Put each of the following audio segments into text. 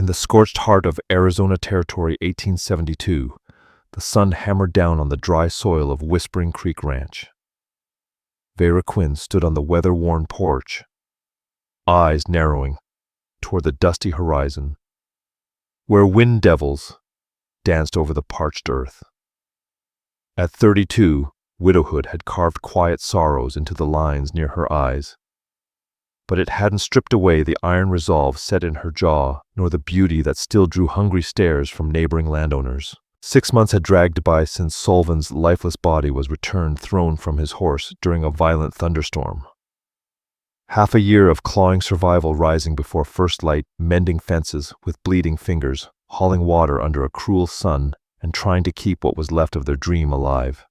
the scorched heart of Arizona Territory, 1872, the sun hammered down on the dry soil of Whispering Creek Ranch. Veyra Quinn stood on the weather-worn porch, eyes narrowing toward the dusty horizon, where wind devils danced over the parched earth. At 32, widowhood had carved quiet sorrows into the lines near her eyes, but it hadn't stripped away the iron resolve set in her jaw, nor the beauty that still drew hungry stares from neighboring landowners. 6 months had dragged by since Solvin's lifeless body was returned thrown from his horse during a violent thunderstorm. Half a year of clawing survival, rising before first light, mending fences with bleeding fingers, hauling water under a cruel sun, and trying to keep what was left of their dream alive.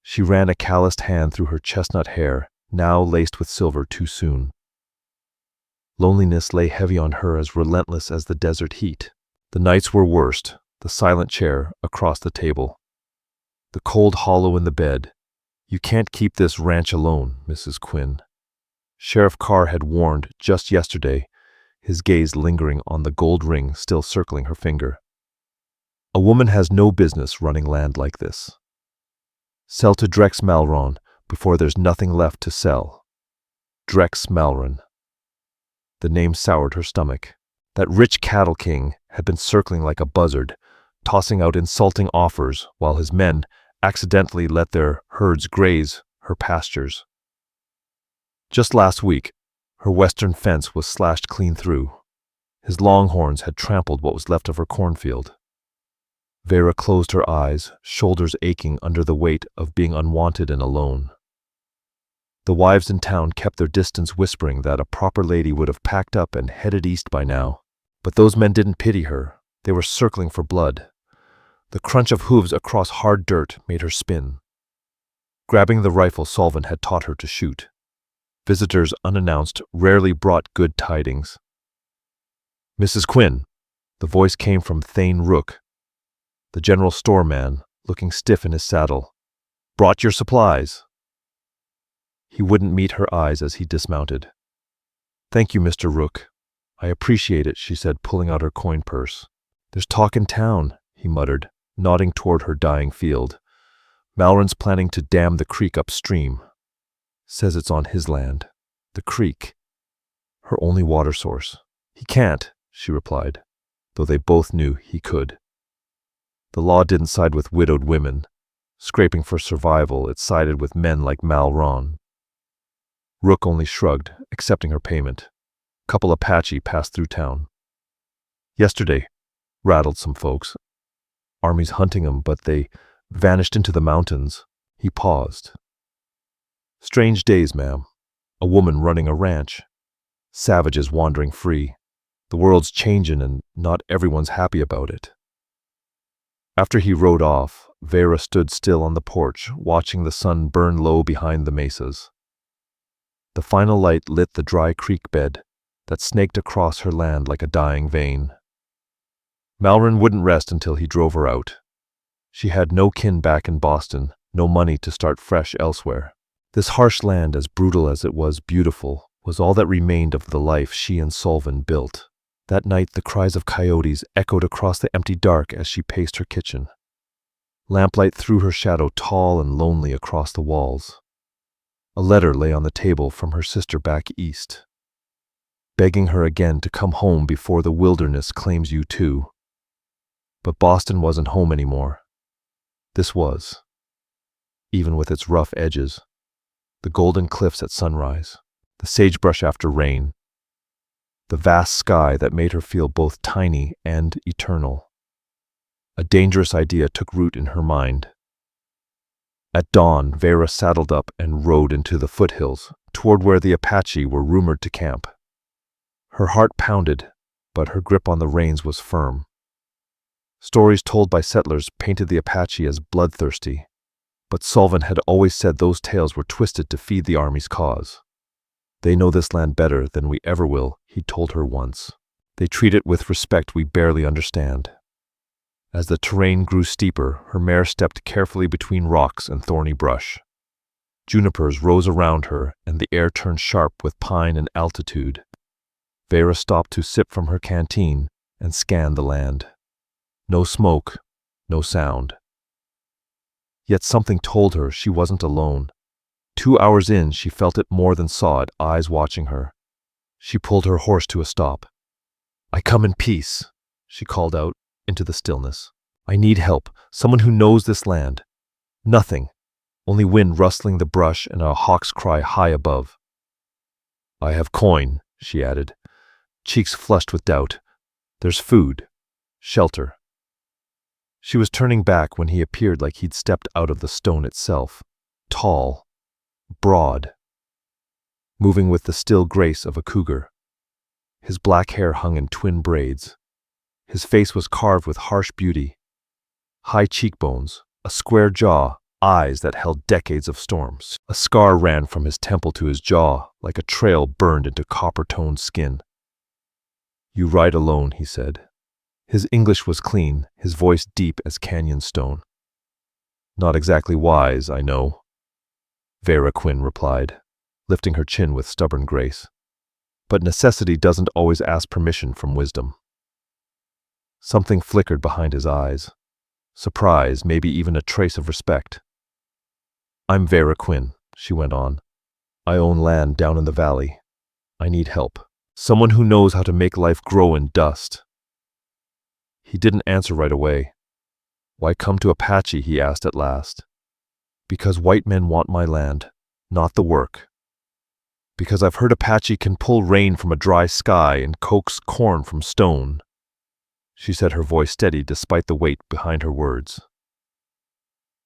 She ran a calloused hand through her chestnut hair, now laced with silver too soon. Loneliness lay heavy on her, as relentless as the desert heat. The nights were worst, the silent chair across the table, the cold hollow in the bed. "You can't keep this ranch alone, Mrs. Quinn." Sheriff Carr had warned just yesterday, his gaze lingering on the gold ring still circling her finger. "A woman has no business running land like this. Sell to Drex Malron before there's nothing left to sell." Drex Malron. The name soured her stomach. That rich cattle king had been circling like a buzzard, tossing out insulting offers while his men accidentally let their herds graze her pastures. Just last week, her western fence was slashed clean through. His longhorns had trampled what was left of her cornfield. Veyra closed her eyes, shoulders aching under the weight of being unwanted and alone. The wives in town kept their distance, whispering that a proper lady would have packed up and headed east by now. But those men didn't pity her. They were circling for blood. The crunch of hooves across hard dirt made her spin. Grabbing the rifle Solvin had taught her to shoot. Visitors, unannounced, rarely brought good tidings. "Mrs. Quinn," the voice came from Thane Rook, the general store man, looking stiff in his saddle. "Brought your supplies." He wouldn't meet her eyes as he dismounted. "Thank you, Mr. Rook. I appreciate it," she said, pulling out her coin purse. "There's talk in town," he muttered, nodding toward her dying field. "Malron's planning to dam the creek upstream. Says it's on his land." The creek, her only water source. "He can't," she replied, though they both knew he could. The law didn't side with widowed women. Scraping for survival, it sided with men like Malron. Rook only shrugged, accepting her payment. Couple Apache passed through town. "Yesterday," rattled some folks. "Army's hunting 'em, but they vanished into the mountains." He paused. "Strange days, ma'am. A woman running a ranch. Savages wandering free. The world's changin' and not everyone's happy about it." After he rode off, Veyra stood still on the porch, watching the sun burn low behind the mesas. The final light lit the dry creek bed that snaked across her land like a dying vein. Malron wouldn't rest until he drove her out. She had no kin back in Boston, no money to start fresh elsewhere. This harsh land, as brutal as it was beautiful, was all that remained of the life she and Solvin built. That night the cries of coyotes echoed across the empty dark as she paced her kitchen. Lamplight threw her shadow tall and lonely across the walls. A letter lay on the table from her sister back east, begging her again to come home before the wilderness claims you too. But Boston wasn't home anymore. This was, even with its rough edges. The golden cliffs at sunrise, the sagebrush after rain, the vast sky that made her feel both tiny and eternal. A dangerous idea took root in her mind. At dawn, Veyra saddled up and rode into the foothills, toward where the Apache were rumored to camp. Her heart pounded, but her grip on the reins was firm. Stories told by settlers painted the Apache as bloodthirsty, but Solvin had always said those tales were twisted to feed the Army's cause. "They know this land better than we ever will," he told her once. "They treat it with respect we barely understand." As the terrain grew steeper, her mare stepped carefully between rocks and thorny brush. Junipers rose around her, and the air turned sharp with pine and altitude. Veyra stopped to sip from her canteen and scanned the land. No smoke, no sound. Yet something told her she wasn't alone. 2 hours in, she felt it more than saw it, eyes watching her. She pulled her horse to a stop. "I come in peace," she called out into the stillness. "I need help, someone who knows this land." Nothing, only wind rustling the brush and a hawk's cry high above. "I have coin," she added, cheeks flushed with doubt. "There's food, shelter." She was turning back when he appeared like he'd stepped out of the stone itself, tall, broad, moving with the still grace of a cougar. His black hair hung in twin braids. His face was carved with harsh beauty. High cheekbones, a square jaw, eyes that held decades of storms. A scar ran from his temple to his jaw, like a trail burned into copper-toned skin. "You ride alone," he said. His English was clean, his voice deep as canyon stone. "Not exactly wise, I know," Veyra Quinn replied, lifting her chin with stubborn grace. "But necessity doesn't always ask permission from wisdom." Something flickered behind his eyes. Surprise, maybe even a trace of respect. "I'm Veyra Quinn," she went on. "I own land down in the valley. I need help. Someone who knows how to make life grow in dust." He didn't answer right away. "Why come to Apache?" he asked at last. "Because white men want my land, not the work. Because I've heard Apache can pull rain from a dry sky and coax corn from stone." She said, her voice steady despite the weight behind her words.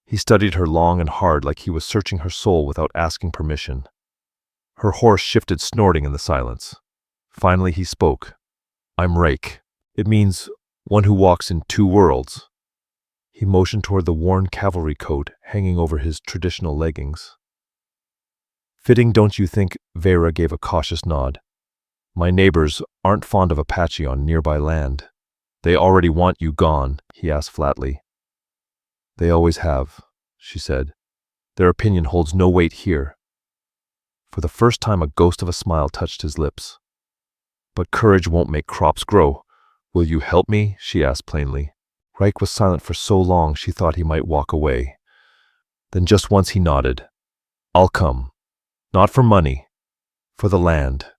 He studied her long and hard, like he was searching her soul without asking permission. Her horse shifted, snorting in the silence. Finally he spoke. "I'm Raik. It means one who walks in two worlds." He motioned toward the worn cavalry coat hanging over his traditional leggings. "Fitting, don't you think?" Veyra gave a cautious nod. "My neighbors aren't fond of Apache on nearby land." "They already want you gone?" he asked flatly. "They always have," she said. "Their opinion holds no weight here." For the first time a ghost of a smile touched his lips. "But courage won't make crops grow. Will you help me?" she asked plainly. Raik was silent for so long she thought he might walk away. Then just once he nodded. "I'll come. Not for money. For the land."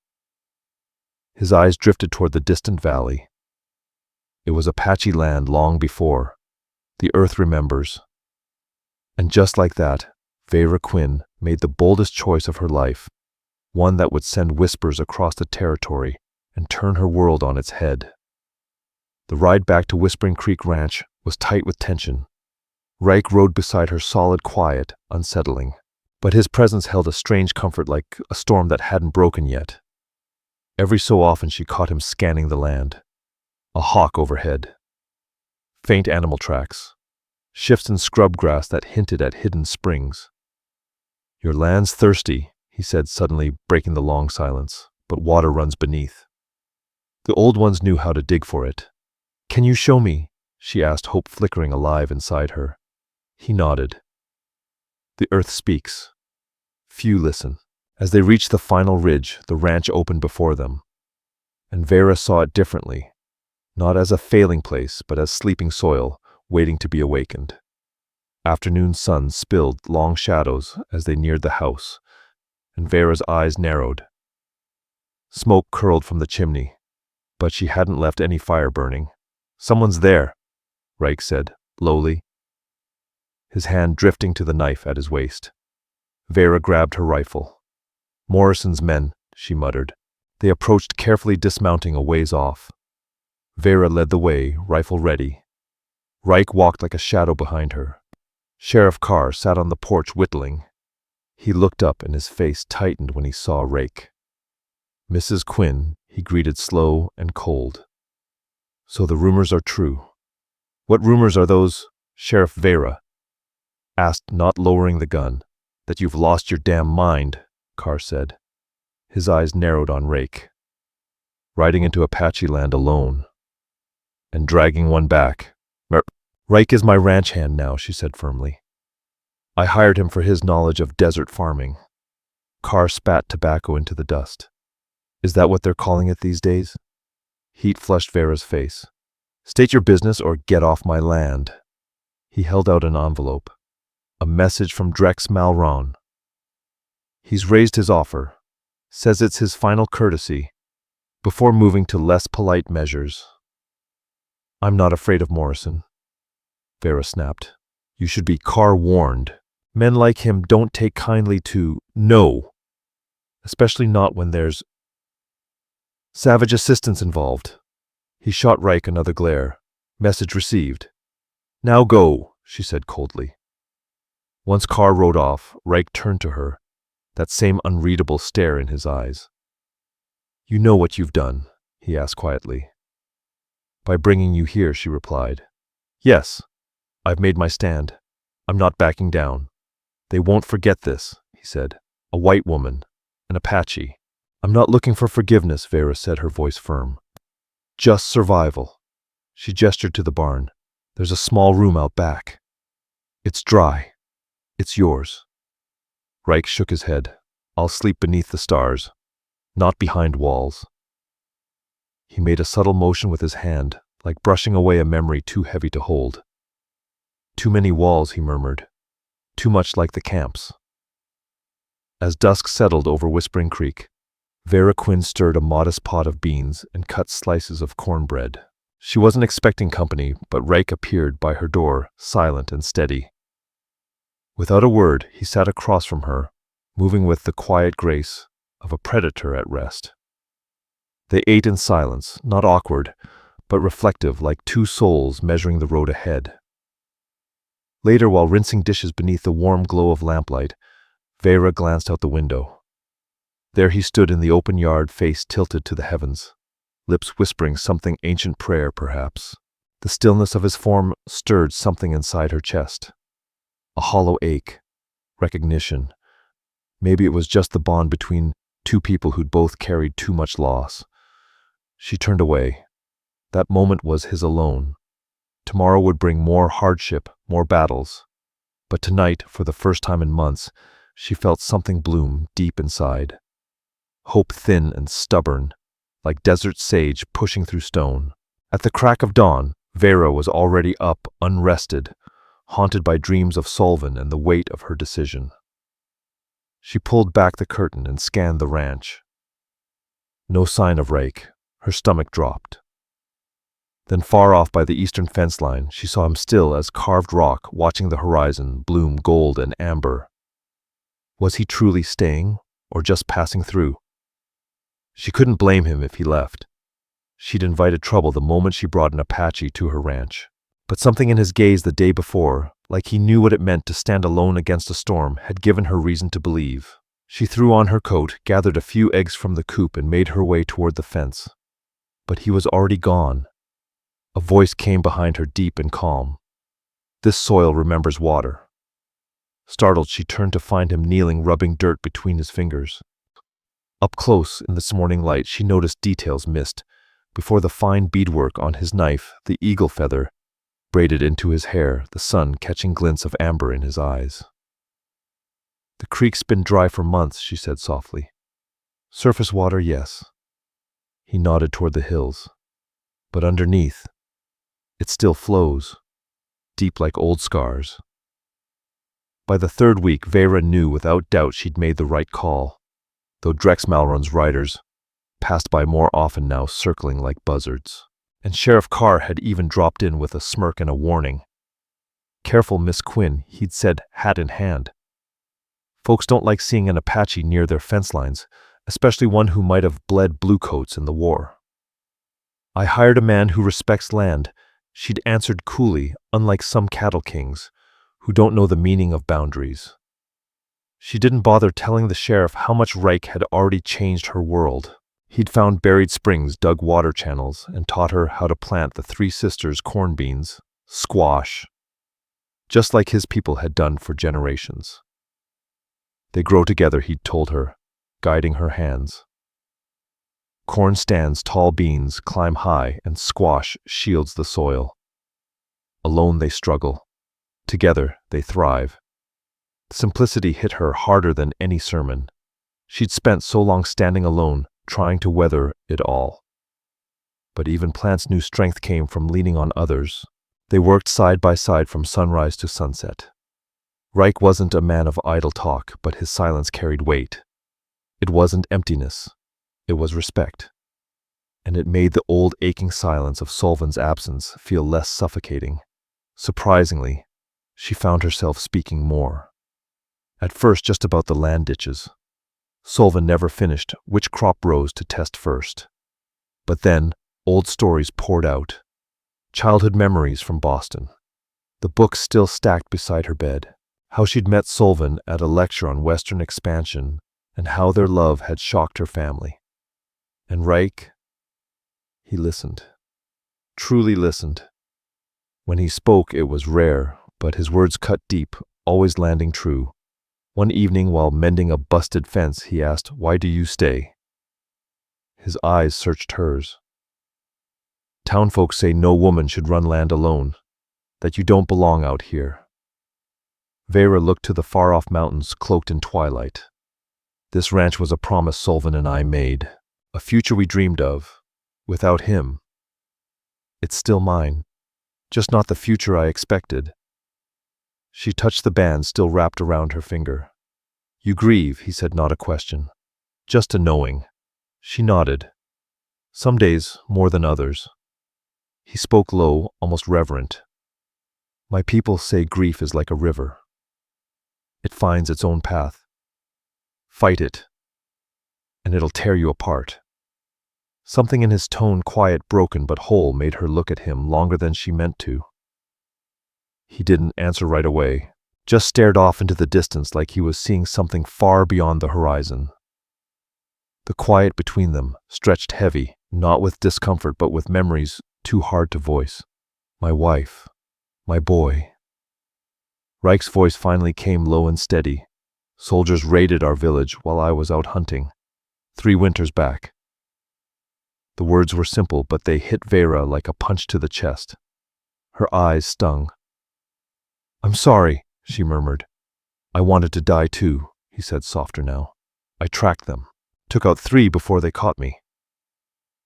His eyes drifted toward the distant valley. It was Apache land long before. The earth remembers. And just like that, Veyra Quinn made the boldest choice of her life, one that would send whispers across the territory and turn her world on its head. The ride back to Whispering Creek Ranch was tight with tension. Raik rode beside her, solid, quiet, unsettling. But his presence held a strange comfort, like a storm that hadn't broken yet. Every so often she caught him scanning the land. A hawk overhead. Faint animal tracks. Shifts in scrub grass that hinted at hidden springs. "Your land's thirsty," he said, suddenly breaking the long silence, "but water runs beneath. The old ones knew how to dig for it." "Can you show me?" she asked, hope flickering alive inside her. He nodded. The earth speaks. Few listen. As they reached the final ridge, the ranch opened before them. And Veyra saw it differently. Not as a failing place, but as sleeping soil, waiting to be awakened. Afternoon sun spilled long shadows as they neared the house, and Veyra's eyes narrowed. Smoke curled from the chimney, but she hadn't left any fire burning. "Someone's there," Raik said, lowly, his hand drifting to the knife at his waist. Veyra grabbed her rifle. "Morrison's men," she muttered. They approached, carefully dismounting a ways off. Veyra led the way, rifle ready. Raik walked like a shadow behind her. Sheriff Carr sat on the porch whittling. He looked up and his face tightened when he saw Raik. "Mrs. Quinn," he greeted, slow and cold. "So the rumors are true." "What rumors are those?" Sheriff Veyra asked, not lowering the gun. "That you've lost your damn mind," Carr said. His eyes narrowed on Raik. "Riding into Apache land alone. And dragging one back." "Raik is my ranch hand now," she said firmly. "I hired him for his knowledge of desert farming." Carr spat tobacco into the dust. Is that what they're calling it these days? Heat flushed Veyra's face. State your business or get off my land. He held out an envelope. A message from Drex Malron. He's raised his offer. Says it's his final courtesy, before moving to less polite measures. I'm not afraid of Morrison. Veyra snapped. You should be warned. Men like him don't take kindly to no. Especially not when there's savage assistance involved. He shot Raik another glare. Message received. Now go, she said coldly. Once Carr rode off, Raik turned to her, that same unreadable stare in his eyes. You know what you've done, he asked quietly. By bringing you here, she replied. Yes, I've made my stand. I'm not backing down. They won't forget this, he said. A white woman, an Apache. I'm not looking for forgiveness, Veyra said, her voice firm. Just survival. She gestured to the barn. There's a small room out back. It's dry. It's yours. Raik shook his head. I'll sleep beneath the stars, not behind walls. He made a subtle motion with his hand, like brushing away a memory too heavy to hold. Too many walls, he murmured. Too much like the camps. As dusk settled over Whispering Creek, Veyra Quinn stirred a modest pot of beans and cut slices of cornbread. She wasn't expecting company, but Raik appeared by her door, silent and steady. Without a word, he sat across from her, moving with the quiet grace of a predator at rest. They ate in silence, not awkward, but reflective, like two souls measuring the road ahead. Later, while rinsing dishes beneath the warm glow of lamplight, Veyra glanced out the window. There he stood in the open yard, face tilted to the heavens, lips whispering something ancient prayer, perhaps. The stillness of his form stirred something inside her chest. A hollow ache, recognition. Maybe it was just the bond between two people who'd both carried too much loss. She turned away. That moment was his alone. Tomorrow would bring more hardship, more battles. But tonight, for the first time in months, she felt something bloom deep inside. Hope thin and stubborn, like desert sage pushing through stone. At the crack of dawn, Veyra was already up, unrested, haunted by dreams of Solvin and the weight of her decision. She pulled back the curtain and scanned the ranch. No sign of Raik. Her stomach dropped. Then far off by the eastern fence line, she saw him still as carved rock, watching the horizon bloom gold and amber. Was he truly staying, or just passing through? She couldn't blame him if he left. She'd invited trouble the moment she brought an Apache to her ranch. But something in his gaze the day before, like he knew what it meant to stand alone against a storm, had given her reason to believe. She threw on her coat, gathered a few eggs from the coop, and made her way toward the fence. But he was already gone. A voice came behind her, deep and calm. This soil remembers water. Startled, she turned to find him kneeling, rubbing dirt between his fingers. Up close, in this morning light, she noticed details missed. Before the fine beadwork on his knife, the eagle feather, braided into his hair, the sun catching glints of amber in his eyes. The creek's been dry for months, she said softly. Surface water, yes. He nodded toward the hills. But underneath, it still flows, deep like old scars. By the third week, Veyra knew without doubt she'd made the right call, though Drex Malron's riders passed by more often now, circling like buzzards. And Sheriff Carr had even dropped in with a smirk and a warning. Careful, Miss Quinn, he'd said, hat in hand. Folks don't like seeing an Apache near their fence lines, especially one who might have bled bluecoats in the war. I hired a man who respects land, she'd answered coolly, unlike some cattle kings, who don't know the meaning of boundaries. She didn't bother telling the sheriff how much Raik had already changed her world. He'd found buried springs, dug water channels, and taught her how to plant the Three Sisters corn beans, squash, just like his people had done for generations. They grow together, he'd told her, guiding her hands. Corn stands tall, beans climb high, and squash shields the soil. Alone they struggle. Together they thrive. Simplicity hit her harder than any sermon. She'd spent so long standing alone, trying to weather it all. But even plants' new strength came from leaning on others. They worked side by side from sunrise to sunset. Raik wasn't a man of idle talk, but his silence carried weight. It wasn't emptiness, it was respect. And it made the old aching silence of Solvan's absence feel less suffocating. Surprisingly, she found herself speaking more. At first just about the land ditches. Solvan never finished which crop rose to test first. But then, old stories poured out. Childhood memories from Boston. The books still stacked beside her bed. How she'd met Solvan at a lecture on Western expansion, and how their love had shocked her family. And Raik, he listened. Truly listened. When he spoke, it was rare, but his words cut deep, always landing true. One evening, while mending a busted fence, he asked, "Why do you stay?" His eyes searched hers. "Townfolk say no woman should run land alone, that you don't belong out here." Veyra looked to the far-off mountains cloaked in twilight. This ranch was a promise Solvan and I made, a future we dreamed of. Without him, it's still mine, just not the future I expected. She touched the band still wrapped around her finger. "You grieve," he said, not a question, just a knowing. She nodded. "Some days more than others." He spoke low, almost reverent. "My people say grief is like a river. It finds its own path. Fight it, and it'll tear you apart." Something in his tone, quiet, broken but whole, made her look at him longer than she meant to. He didn't answer right away, just stared off into the distance like he was seeing something far beyond the horizon. The quiet between them stretched heavy, not with discomfort but with memories too hard to voice. "My wife, my boy." Raik's voice finally came low and steady. "Soldiers raided our village while I was out hunting, 3 winters back." The words were simple, but they hit Veyra like a punch to the chest. Her eyes stung. "I'm sorry," she murmured. "I wanted to die too," he said, softer now. "I tracked them, took out 3 before they caught me."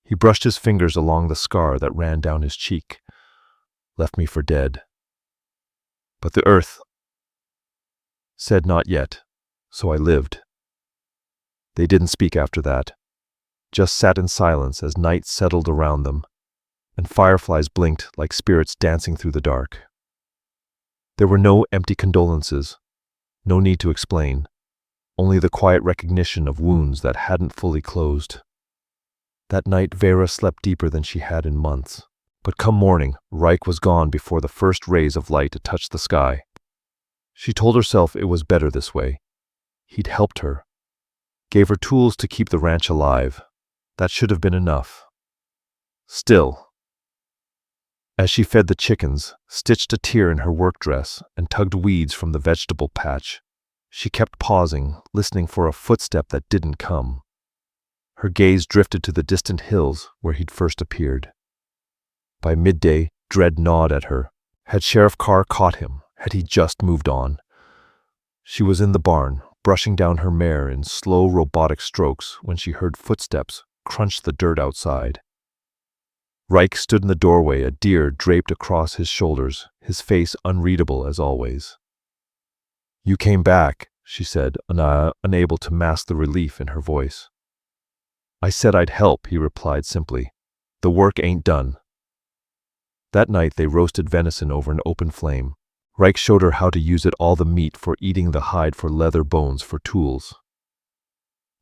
He brushed his fingers along the scar that ran down his cheek. "Left me for dead. But the earth said not yet, so I lived." They didn't speak after that, just sat in silence as night settled around them, and fireflies blinked like spirits dancing through the dark. There were no empty condolences, no need to explain, only the quiet recognition of wounds that hadn't fully closed. That night Veyra slept deeper than she had in months, but come morning, Raik was gone before the first rays of light had touched the sky. She told herself it was better this way. He'd helped her, gave her tools to keep the ranch alive. That should have been enough. Still, as she fed the chickens, stitched a tear in her work dress, and tugged weeds from the vegetable patch, she kept pausing, listening for a footstep that didn't come. Her gaze drifted to the distant hills where he'd first appeared. By midday, dread gnawed at her. Had Sheriff Carr caught him? Had he just moved on? She was in the barn, brushing down her mare in slow robotic strokes when she heard footsteps crunch the dirt outside. Raik stood in the doorway, a deer draped across his shoulders, his face unreadable as always. "You came back," she said, unable to mask the relief in her voice. "I said I'd help," he replied simply. "The work ain't done." That night they roasted venison over an open flame. Raik showed her how to use it, all the meat for eating, the hide for leather, bones for tools.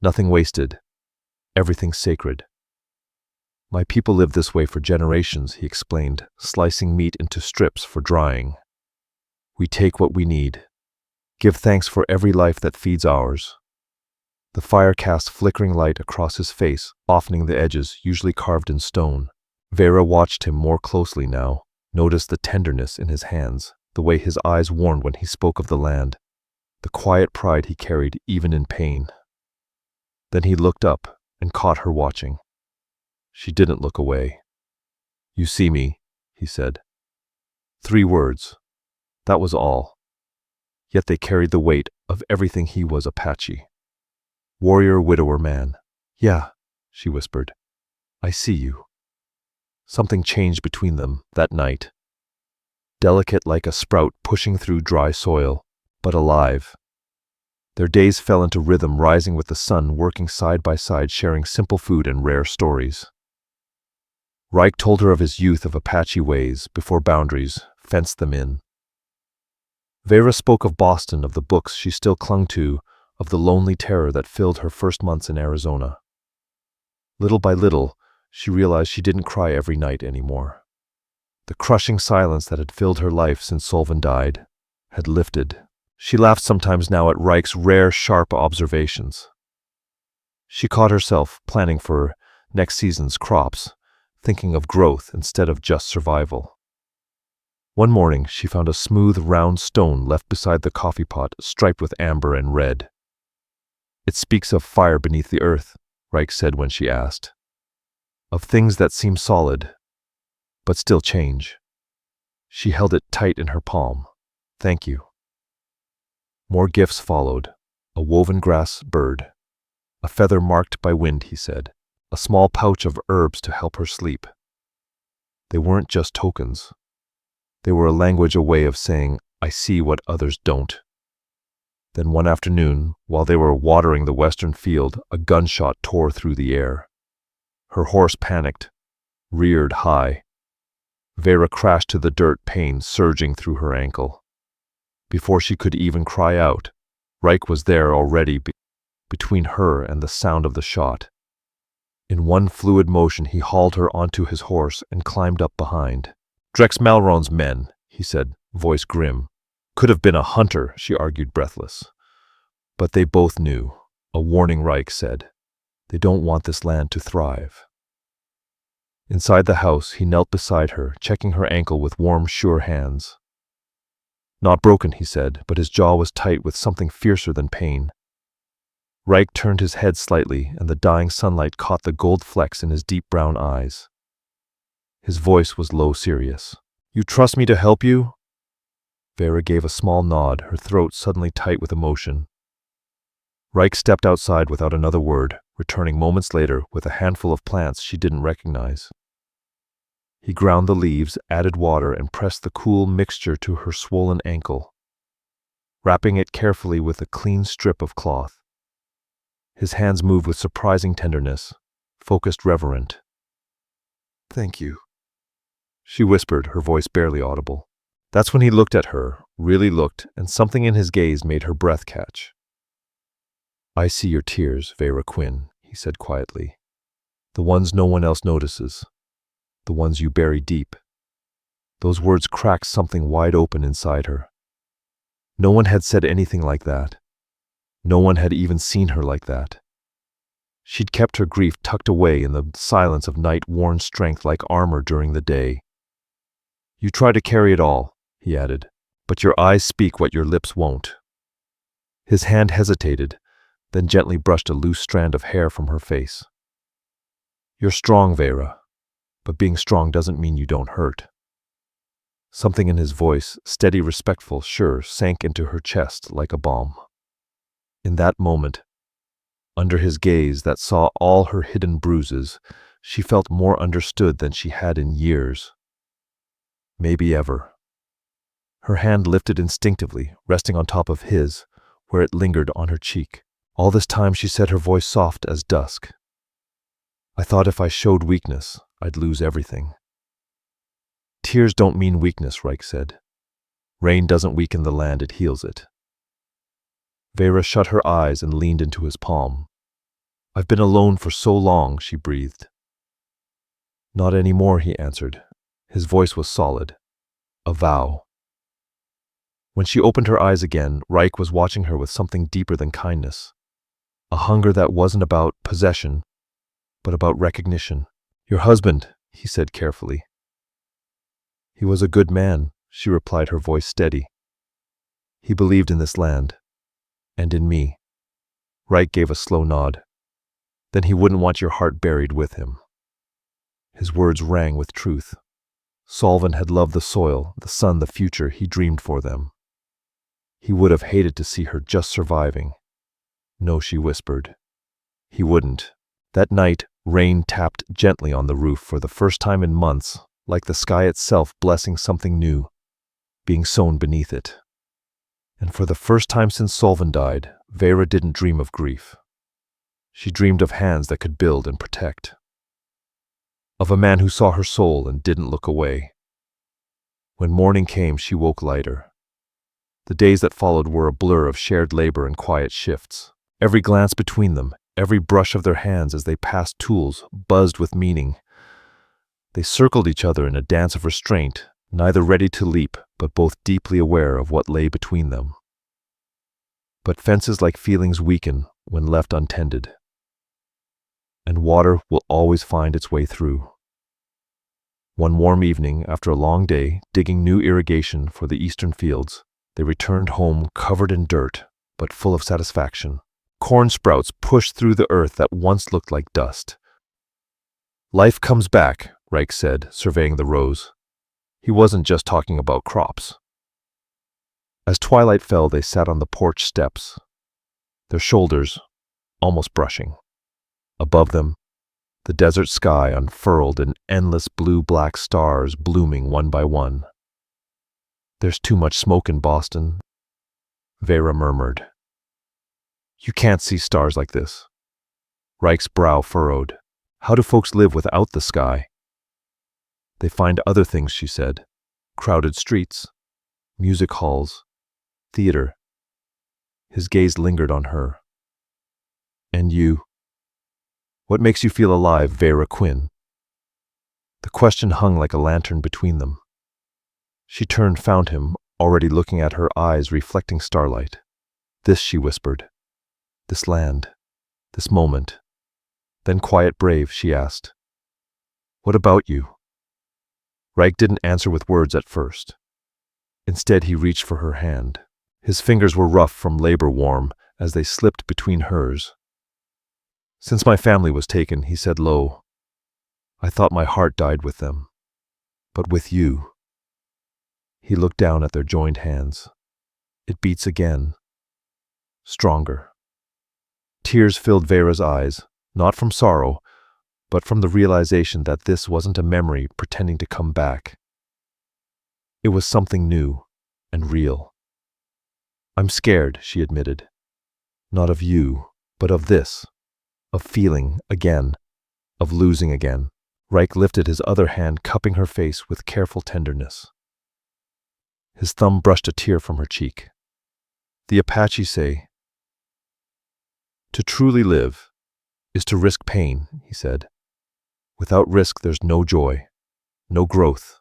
Nothing wasted, everything sacred. "My people live this way for generations," he explained, slicing meat into strips for drying. "We take what we need. Give thanks for every life that feeds ours." The fire cast flickering light across his face, softening the edges, usually carved in stone. Veyra watched him more closely now, noticed the tenderness in his hands, the way his eyes warmed when he spoke of the land, the quiet pride he carried even in pain. Then he looked up and caught her watching. She didn't look away. "You see me," he said. 3 words. That was all. Yet they carried the weight of everything he was. Apache. Warrior, widower, man. "Yeah," she whispered. I see you. Something changed between them that night. Delicate like a sprout pushing through dry soil, but alive. Their days fell into rhythm, rising with the sun, working side by side, sharing simple food and rare stories. Raik told her of his youth, of Apache ways, before boundaries fenced them in. Veyra spoke of Boston, of the books she still clung to, of the lonely terror that filled her first months in Arizona. Little by little, she realized she didn't cry every night anymore. The crushing silence that had filled her life since Solvin died had lifted. She laughed sometimes now at Raik's rare, sharp observations. She caught herself planning for next season's crops, thinking of growth instead of just survival. One morning, she found a smooth, round stone left beside the coffee pot, striped with amber and red. It speaks of fire beneath the earth, Raik said when she asked. Of things that seem solid, but still change. She held it tight in her palm. Thank you. More gifts followed. A woven grass bird. A feather marked by wind, he said. A small pouch of herbs to help her sleep. They weren't just tokens. They were a language, a way of saying, I see what others don't. Then one afternoon, while they were watering the western field, a gunshot tore through the air. Her horse panicked, reared high. Veyra crashed to the dirt, pain surging through her ankle. Before she could even cry out, Raik was there already, between her and the sound of the shot. In one fluid motion, he hauled her onto his horse and climbed up behind. Drex Malron's men, he said, voice grim. Could have been a hunter, she argued, breathless. But they both knew. A warning, Raik said. They don't want this land to thrive. Inside the house, he knelt beside her, checking her ankle with warm, sure hands. Not broken, he said, but his jaw was tight with something fiercer than pain. Raik turned his head slightly, and the dying sunlight caught the gold flecks in his deep brown eyes. His voice was low, serious. You trust me to help you? Veyra gave a small nod, her throat suddenly tight with emotion. Raik stepped outside without another word, returning moments later with a handful of plants she didn't recognize. He ground the leaves, added water, and pressed the cool mixture to her swollen ankle, wrapping it carefully with a clean strip of cloth. His hands moved with surprising tenderness, focused, reverent. Thank you, she whispered, her voice barely audible. That's when he looked at her, really looked, and something in his gaze made her breath catch. I see your tears, Veyra Quinn, he said quietly. The ones no one else notices. The ones you bury deep. Those words cracked something wide open inside her. No one had said anything like that. No one had even seen her like that. She'd kept her grief tucked away in the silence of night-worn strength like armor during the day. You try to carry it all, he added, but your eyes speak what your lips won't. His hand hesitated, then gently brushed a loose strand of hair from her face. You're strong, Veyra, but being strong doesn't mean you don't hurt. Something in his voice, steady, respectful, sure, sank into her chest like a balm. In that moment, under his gaze that saw all her hidden bruises, she felt more understood than she had in years. Maybe ever. Her hand lifted instinctively, resting on top of his, where it lingered on her cheek. All this time she said, her voice soft as dusk. I thought if I showed weakness, I'd lose everything. Tears don't mean weakness, Raik said. Rain doesn't weaken the land, it heals it. Veyra shut her eyes and leaned into his palm. I've been alone for so long, she breathed. Not anymore, he answered. His voice was solid. A vow. When she opened her eyes again, Raik was watching her with something deeper than kindness. A hunger that wasn't about possession, but about recognition. Your husband, he said carefully. He was a good man, she replied, her voice steady. He believed in this land, and in me. Raik gave a slow nod. Then he wouldn't want your heart buried with him. His words rang with truth. Solvin had loved the soil, the sun, the future he dreamed for them. He would have hated to see her just surviving. No, she whispered. He wouldn't. That night, Rain tapped gently on the roof for the first time in months, like the sky itself blessing something new, being sown beneath it. And for the first time since Solvin died, Veyra didn't dream of grief. She dreamed of hands that could build and protect. Of a man who saw her soul and didn't look away. When morning came, she woke lighter. The days that followed were a blur of shared labor and quiet shifts. Every glance between them, every brush of their hands as they passed tools, buzzed with meaning. They circled each other in a dance of restraint, neither ready to leap, but both deeply aware of what lay between them. But fences like feelings weaken when left untended, and water will always find its way through. One warm evening, after a long day, digging new irrigation for the eastern fields, they returned home covered in dirt, but full of satisfaction. Corn sprouts pushed through the earth that once looked like dust. "Life comes back," Raik said, surveying the rows. He wasn't just talking about crops. As twilight fell, they sat on the porch steps, their shoulders almost brushing. Above them, the desert sky unfurled in endless blue-black stars blooming one by one. "There's too much smoke in Boston," Veyra murmured. "You can't see stars like this." Raik's brow furrowed. "How do folks live without the sky?" "They find other things," she said. "Crowded streets, music halls, theater." His gaze lingered on her. "And you? What makes you feel alive, Veyra Quinn?" The question hung like a lantern between them. She turned, found him, already looking at her, eyes reflecting starlight. "This," she whispered. "This land. This moment." Then, quiet brave, she asked, "What about you?" Raik didn't answer with words at first. Instead, he reached for her hand. His fingers were rough from labor warm as they slipped between hers. "Since my family was taken," he said low, "I thought my heart died with them. But with you." He looked down at their joined hands. "It beats again. Stronger." Tears filled Veyra's eyes, not from sorrow, but from the realization that this wasn't a memory pretending to come back. It was something new and real. "I'm scared," she admitted. "Not of you, but of this. Of feeling again. Of losing again." Raik lifted his other hand, cupping her face with careful tenderness. His thumb brushed a tear from her cheek. "The Apache say, to truly live is to risk pain," he said. "Without risk, there's no joy, no growth."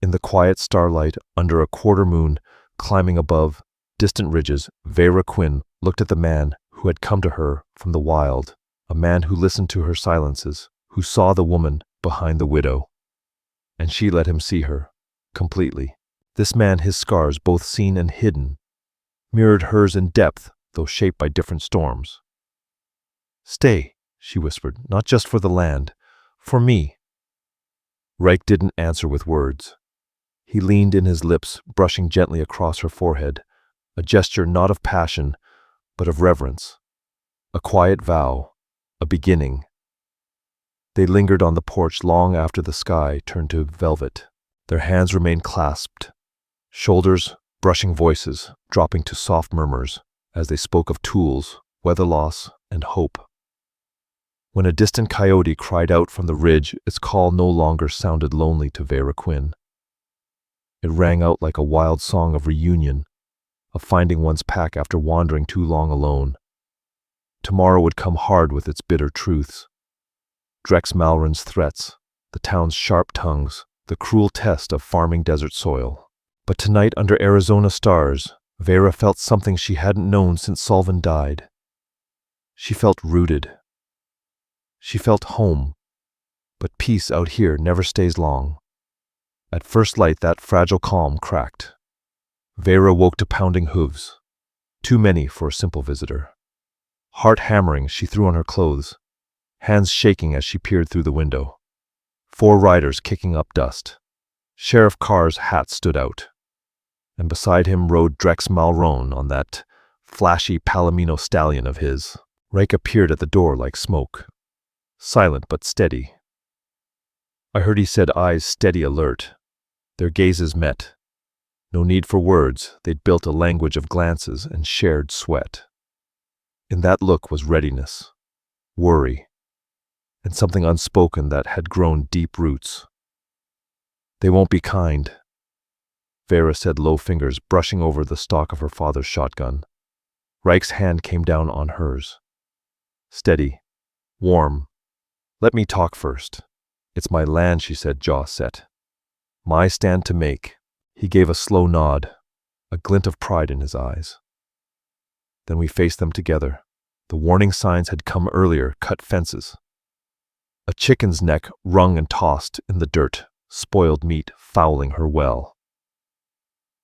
In the quiet starlight, under a quarter moon, climbing above distant ridges, Veyra Quinn looked at the man who had come to her from the wild, a man who listened to her silences, who saw the woman behind the widow. And she let him see her, completely. This man, his scars, both seen and hidden, mirrored hers in depth, though shaped by different storms. "Stay," she whispered, "not just for the land, for me." Raik didn't answer with words. He leaned in, his lips brushing gently across her forehead, a gesture not of passion, but of reverence. A quiet vow, a beginning. They lingered on the porch long after the sky turned to velvet. Their hands remained clasped, shoulders brushing, voices dropping to soft murmurs as they spoke of tools, weather loss, and hope. When a distant coyote cried out from the ridge, its call no longer sounded lonely to Veyra Quinn. It rang out like a wild song of reunion, of finding one's pack after wandering too long alone. Tomorrow would come hard with its bitter truths. Drex Malron's threats, the town's sharp tongues, the cruel test of farming desert soil. But tonight, under Arizona stars, Veyra felt something she hadn't known since Solvin died. She felt rooted. She felt home. But peace out here never stays long. At first light, that fragile calm cracked. Veyra woke to pounding hooves. Too many for a simple visitor. Heart hammering, she threw on her clothes, hands shaking as she peered through the window. 4 riders kicking up dust. Sheriff Carr's hat stood out, and beside him rode Drex Malron on that flashy Palomino stallion of his. Raik appeared at the door like smoke. silent but steady. I heard he said, eyes steady alert. Their gazes met. No need for words, they'd built a language of glances and shared sweat. In that look was readiness, worry, and something unspoken that had grown deep roots. They won't be kind, Veyra said, low fingers brushing over the stock of her father's shotgun. Raik's hand came down on hers. Steady, warm. Let me talk first. It's my land, she said, jaw set. My stand to make. He gave a slow nod, a glint of pride in his eyes. Then we faced them together. The warning signs had come earlier, cut fences. A chicken's neck wrung and tossed in the dirt, spoiled meat fouling her well.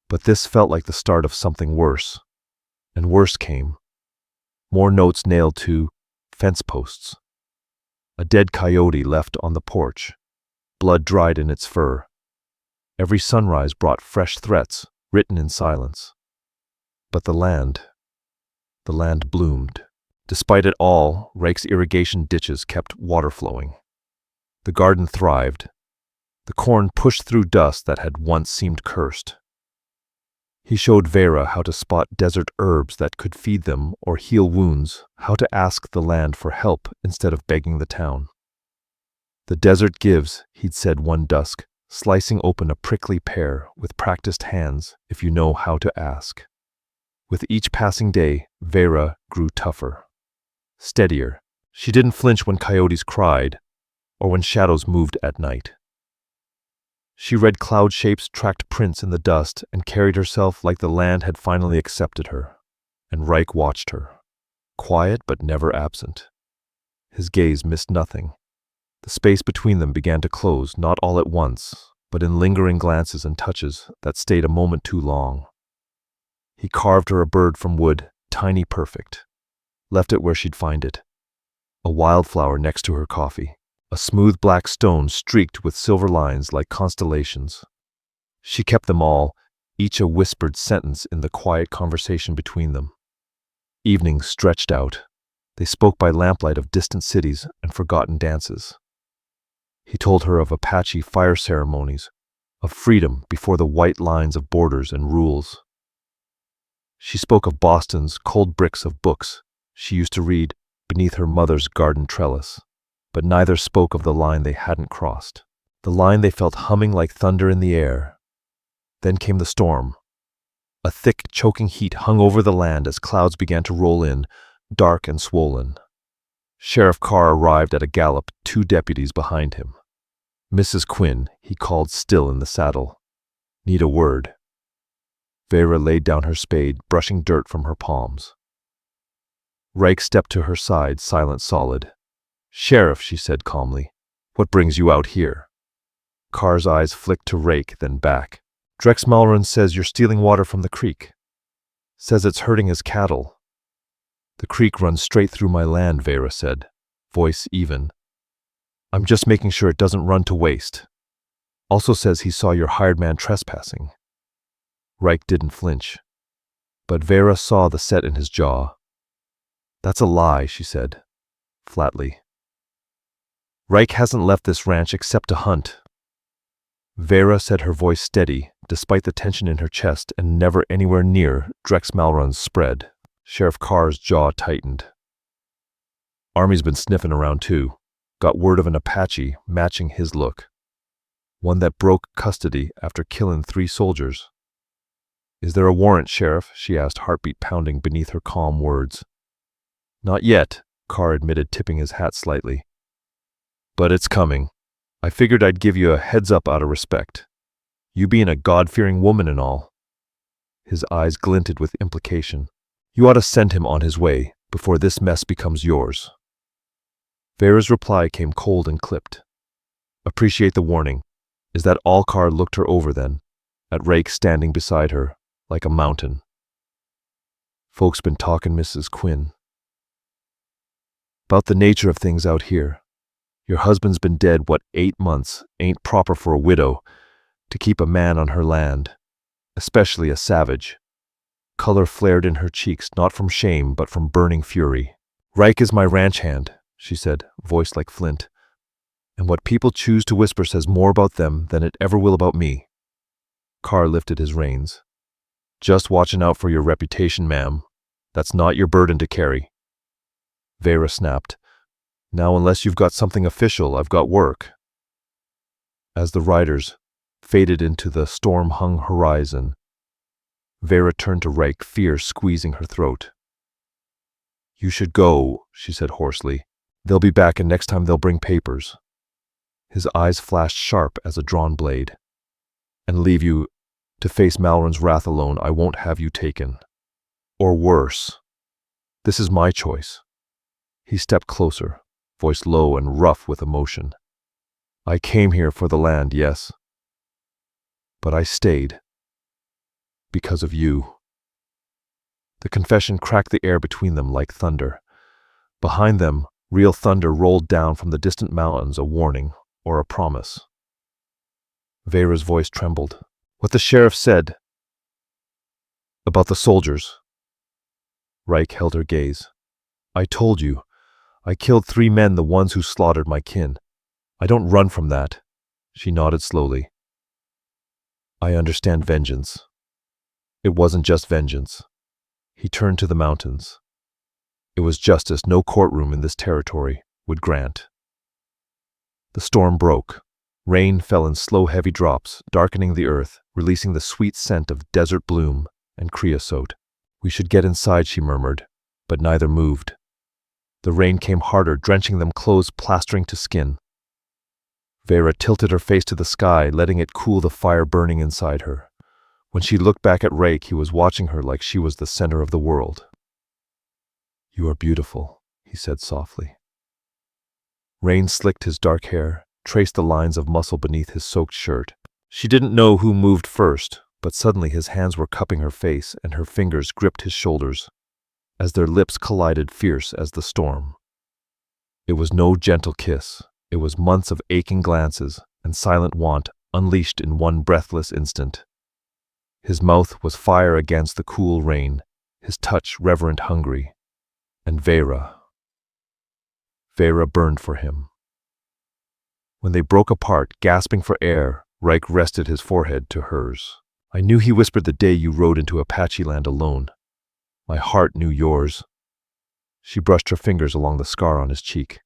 But this felt like the start of something worse. And worse came. More notes nailed to fence posts. A dead coyote left on the porch, blood dried in its fur. Every sunrise brought fresh threats, written in silence. But the land bloomed. Despite it all, Raik's irrigation ditches kept water flowing. The garden thrived. The corn pushed through dust that had once seemed cursed. He showed Veyra how to spot desert herbs that could feed them or heal wounds, how to ask the land for help instead of begging the town. The desert gives, he'd said one dusk, slicing open a prickly pear with practiced hands if you know how to ask. With each passing day, Veyra grew tougher, steadier. She didn't flinch when coyotes cried or when shadows moved at night. She read cloud shapes, tracked prints in the dust, and carried herself like the land had finally accepted her. And Raik watched her, quiet but never absent. His gaze missed nothing. The space between them began to close, not all at once, but in lingering glances and touches that stayed a moment too long. He carved her a bird from wood, tiny, perfect. Left it where she'd find it. A wildflower next to her coffee. A smooth black stone streaked with silver lines like constellations. She kept them all, each a whispered sentence in the quiet conversation between them. Evenings stretched out. They spoke by lamplight of distant cities and forgotten dances. He told her of Apache fire ceremonies, of freedom before the white lines of borders and rules. She spoke of Boston's cold bricks of books she used to read beneath her mother's garden trellis. But neither spoke of the line they hadn't crossed, the line they felt humming like thunder in the air. Then came the storm. A thick, choking heat hung over the land as clouds began to roll in, dark and swollen. Sheriff Carr arrived at a gallop, 2 deputies behind him. Mrs. Quinn, he called, still in the saddle. Need a word. Veyra laid down her spade, brushing dirt from her palms. Raik stepped to her side, silent, solid. Sheriff, she said calmly, what brings you out here? Carr's eyes flicked to Raik, then back. Drex Malron says you're stealing water from the creek. Says it's hurting his cattle. The creek runs straight through my land, Veyra said, voice even. I'm just making sure it doesn't run to waste. Also says he saw your hired man trespassing. Raik didn't flinch, but Veyra saw the set in his jaw. That's a lie, she said, flatly. Raik hasn't left this ranch except to hunt. Veyra said, her voice steady, despite the tension in her chest, and never anywhere near Drex Malron's spread. Sheriff Carr's jaw tightened. Army's been sniffing around too. Got word of an Apache matching his look. One that broke custody after killing 3 soldiers. Is there a warrant, Sheriff? She asked, heartbeat pounding beneath her calm words. Not yet, Carr admitted, tipping his hat slightly. But it's coming. I figured I'd give you a heads up out of respect. You being a God-fearing woman and all. His eyes glinted with implication. You ought to send him on his way before this mess becomes yours. Veyra's reply came cold and clipped. Appreciate the warning. Is that all? Carr looked her over then, at Raik standing beside her, like a mountain. Folks been talking, Mrs. Quinn. About the nature of things out here. Your husband's been dead, 8 months, ain't proper for a widow to keep a man on her land, especially a savage. Color flared in her cheeks, not from shame, but from burning fury. Raik is my ranch hand, she said, voice like flint. And what people choose to whisper says more about them than it ever will about me. Carr lifted his reins. Just watching out for your reputation, ma'am. That's not your burden to carry. Veyra snapped. Now, unless you've got something official, I've got work. As the riders faded into the storm-hung horizon, Veyra turned to Raik, fear squeezing her throat. You should go, she said hoarsely. They'll be back, and next time they'll bring papers. His eyes flashed sharp as a drawn blade. And leave you to face Malron's wrath alone. I won't have you taken. Or worse. This is my choice. He stepped closer, voice low and rough with emotion. I came here for the land, yes. But I stayed. Because of you. The confession cracked the air between them like thunder. Behind them, real thunder rolled down from the distant mountains, a warning or a promise. Veyra's voice trembled. What the sheriff said about the soldiers. Raik held her gaze. I told you. I killed 3 men, the ones who slaughtered my kin. I don't run from that. She nodded slowly. I understand vengeance. It wasn't just vengeance. He turned to the mountains. It was justice no courtroom in this territory would grant. The storm broke. Rain fell in slow, heavy drops, darkening the earth, releasing the sweet scent of desert bloom and creosote. We should get inside, she murmured, but neither moved. The rain came harder, drenching them, clothes plastering to skin. Veyra tilted her face to the sky, letting it cool the fire burning inside her. When she looked back at Raik, he was watching her like she was the center of the world. You are beautiful, he said softly. Rain slicked his dark hair, traced the lines of muscle beneath his soaked shirt. She didn't know who moved first, but suddenly his hands were cupping her face and her fingers gripped his shoulders, as their lips collided, fierce as the storm. It was no gentle kiss. It was months of aching glances and silent want unleashed in one breathless instant. His mouth was fire against the cool rain, his touch reverent, hungry. And Veyra burned for him. When they broke apart, gasping for air, Raik rested his forehead to hers. I knew, he whispered, the day you rode into Apache land alone. My heart knew yours. She brushed her fingers along the scar on his cheek.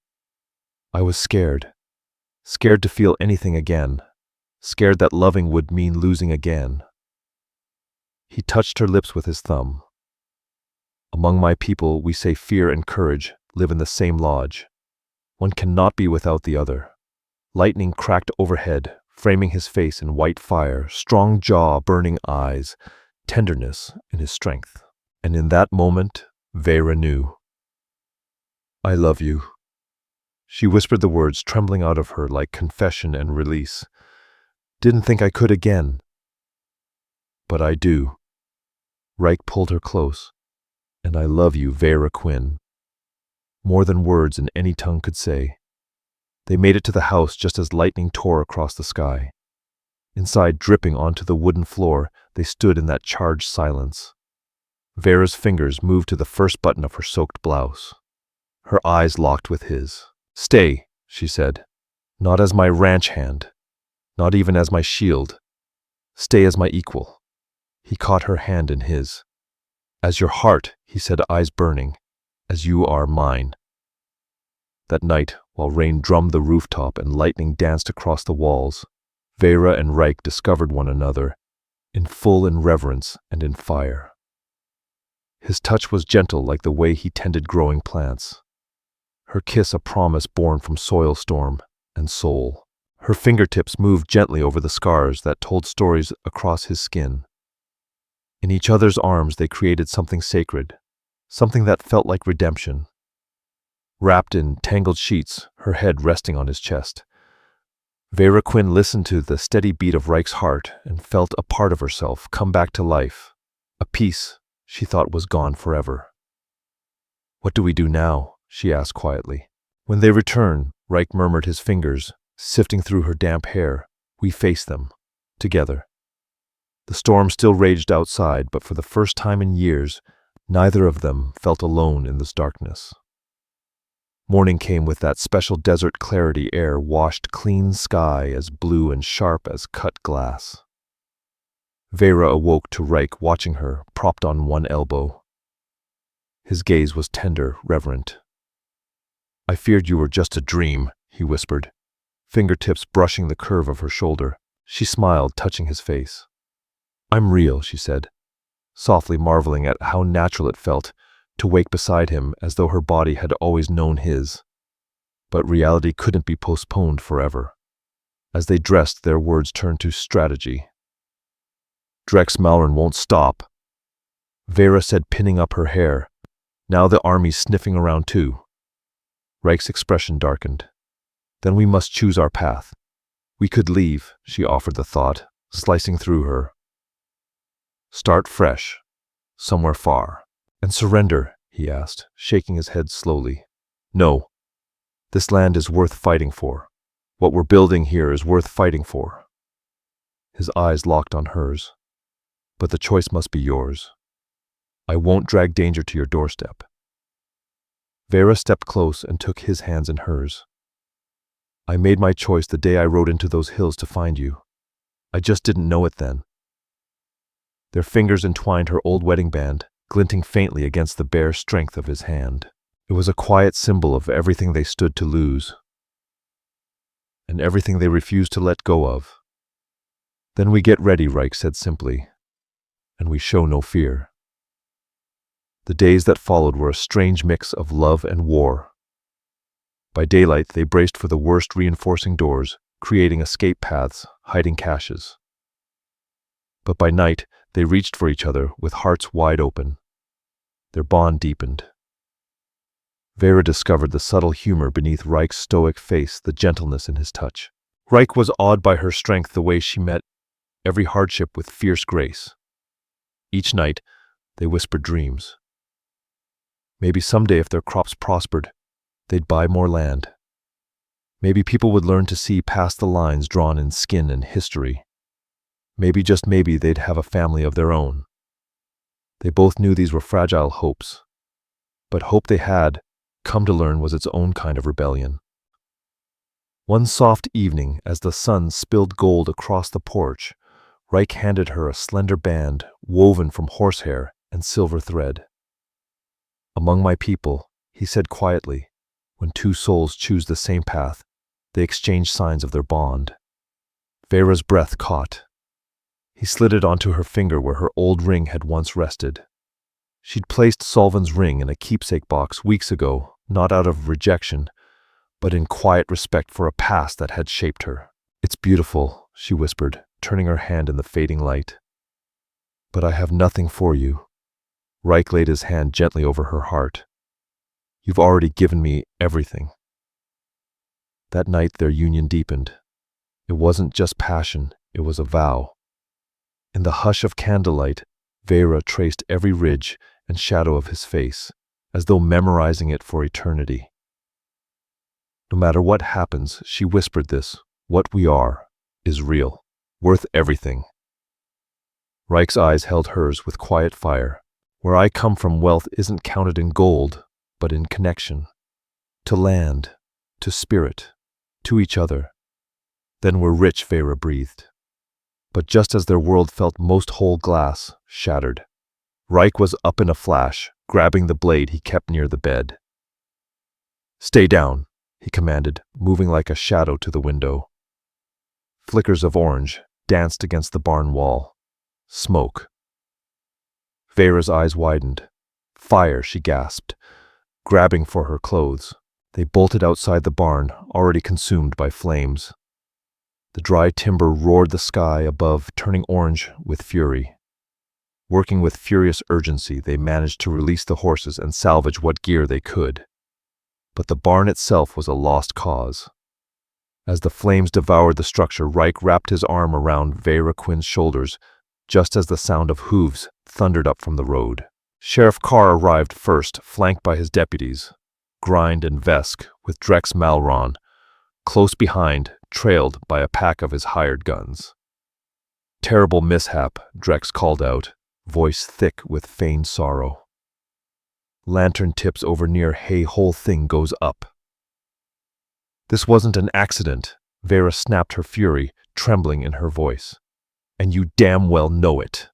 I was scared. Scared to feel anything again. Scared that loving would mean losing again. He touched her lips with his thumb. Among my people, we say fear and courage live in the same lodge. One cannot be without the other. Lightning cracked overhead, framing his face in white fire, strong jaw, burning eyes, tenderness in his strength. And in that moment, Veyra knew. I love you. She whispered the words, trembling out of her like confession and release. Didn't think I could again. But I do. Raik pulled her close. And I love you, Veyra Quinn. More than words in any tongue could say. They made it to the house just as lightning tore across the sky. Inside, dripping onto the wooden floor, they stood in that charged silence. Veyra's fingers moved to the first button of her soaked blouse. Her eyes locked with his. Stay, she said. Not as my ranch hand. Not even as my shield. Stay as my equal. He caught her hand in his. As your heart, he said, eyes burning. As you are mine. That night, while rain drummed the rooftop and lightning danced across the walls, Veyra and Raik discovered one another, in reverence and in fire. His touch was gentle like the way he tended growing plants. Her kiss a promise born from soil storm and soul. Her fingertips moved gently over the scars that told stories across his skin. In each other's arms they created something sacred, something that felt like redemption. Wrapped in tangled sheets, her head resting on his chest, Veyra Quinn listened to the steady beat of Raik's heart and felt a part of herself come back to life, a piece she thought was gone forever. What do we do now? She asked quietly. When they return, Raik murmured, his fingers sifting through her damp hair. We face them, together. The storm still raged outside, but for the first time in years, neither of them felt alone in this darkness. Morning came with that special desert clarity air washed clean sky as blue and sharp as cut glass. Veyra awoke to Raik watching her, propped on one elbow. His gaze was tender, reverent. "I feared you were just a dream," he whispered, fingertips brushing the curve of her shoulder. She smiled, touching his face. "I'm real," she said, softly marveling at how natural it felt to wake beside him as though her body had always known his. But reality couldn't be postponed forever. As they dressed, their words turned to strategy. "Drex Malron won't stop," Veyra said, pinning up her hair. "Now the army's sniffing around too." Raik's expression darkened. "Then we must choose our path. We could leave," she offered the thought, slicing through her. "Start fresh, somewhere far." "And surrender?" he asked, shaking his head slowly. "No. This land is worth fighting for. What we're building here is worth fighting for." His eyes locked on hers. "But the choice must be yours. I won't drag danger to your doorstep." Veyra stepped close and took his hands in hers. "I made my choice the day I rode into those hills to find you. I just didn't know it then." Their fingers entwined her old wedding band, glinting faintly against the bare strength of his hand. It was a quiet symbol of everything they stood to lose, and everything they refused to let go of. "Then we get ready," Raik said simply, "and we show no fear." The days that followed were a strange mix of love and war. By daylight, they braced for the worst, reinforcing doors, creating escape paths, hiding caches. But by night, they reached for each other with hearts wide open. Their bond deepened. Veyra discovered the subtle humor beneath Raik's stoic face, the gentleness in his touch. Raik was awed by her strength, the way she met every hardship with fierce grace. Each night, they whispered dreams. Maybe someday, if their crops prospered, they'd buy more land. Maybe people would learn to see past the lines drawn in skin and history. Maybe, just maybe, they'd have a family of their own. They both knew these were fragile hopes, but hope they had come to learn was its own kind of rebellion. One soft evening, as the sun spilled gold across the porch, Raik handed her a slender band woven from horsehair and silver thread. "Among my people," he said quietly, "when two souls choose the same path, they exchange signs of their bond." Veyra's breath caught. He slid it onto her finger where her old ring had once rested. She'd placed Solvan's ring in a keepsake box weeks ago, not out of rejection, but in quiet respect for a past that had shaped her. "It's beautiful," she whispered, turning her hand in the fading light. "But I have nothing for you." Raik laid his hand gently over her heart. "You've already given me everything." That night their union deepened. It wasn't just passion, it was a vow. In the hush of candlelight, Veyra traced every ridge and shadow of his face, as though memorizing it for eternity. "No matter what happens," she whispered this, "what we are is real, worth everything." Raik's eyes held hers with quiet fire. "Where I come from, wealth isn't counted in gold, but in connection. To land, to spirit, to each other. Then we're rich," Veyra breathed. But just as their world felt most whole, glass shattered. Raik was up in a flash, grabbing the blade he kept near the bed. "Stay down," he commanded, moving like a shadow to the window. Flickers of orange danced against the barn wall. Smoke. Veyra's eyes widened. "Fire," she gasped, grabbing for her clothes. They bolted outside the barn, already consumed by flames. The dry timber roared the sky above, turning orange with fury. Working with furious urgency, they managed to release the horses and salvage what gear they could. But the barn itself was a lost cause. As the flames devoured the structure, Raik wrapped his arm around Veyra Quinn's shoulders, just as the sound of hooves thundered up from the road. Sheriff Carr arrived first, flanked by his deputies, Grind and Vesk, with Drex Malron. Close behind, trailed by a pack of his hired guns. "Terrible mishap," Drex called out, voice thick with feigned sorrow. "Lantern tips over near Hey, whole thing goes up." This wasn't an accident, Veyra snapped, her fury trembling in her voice. And you damn well know it.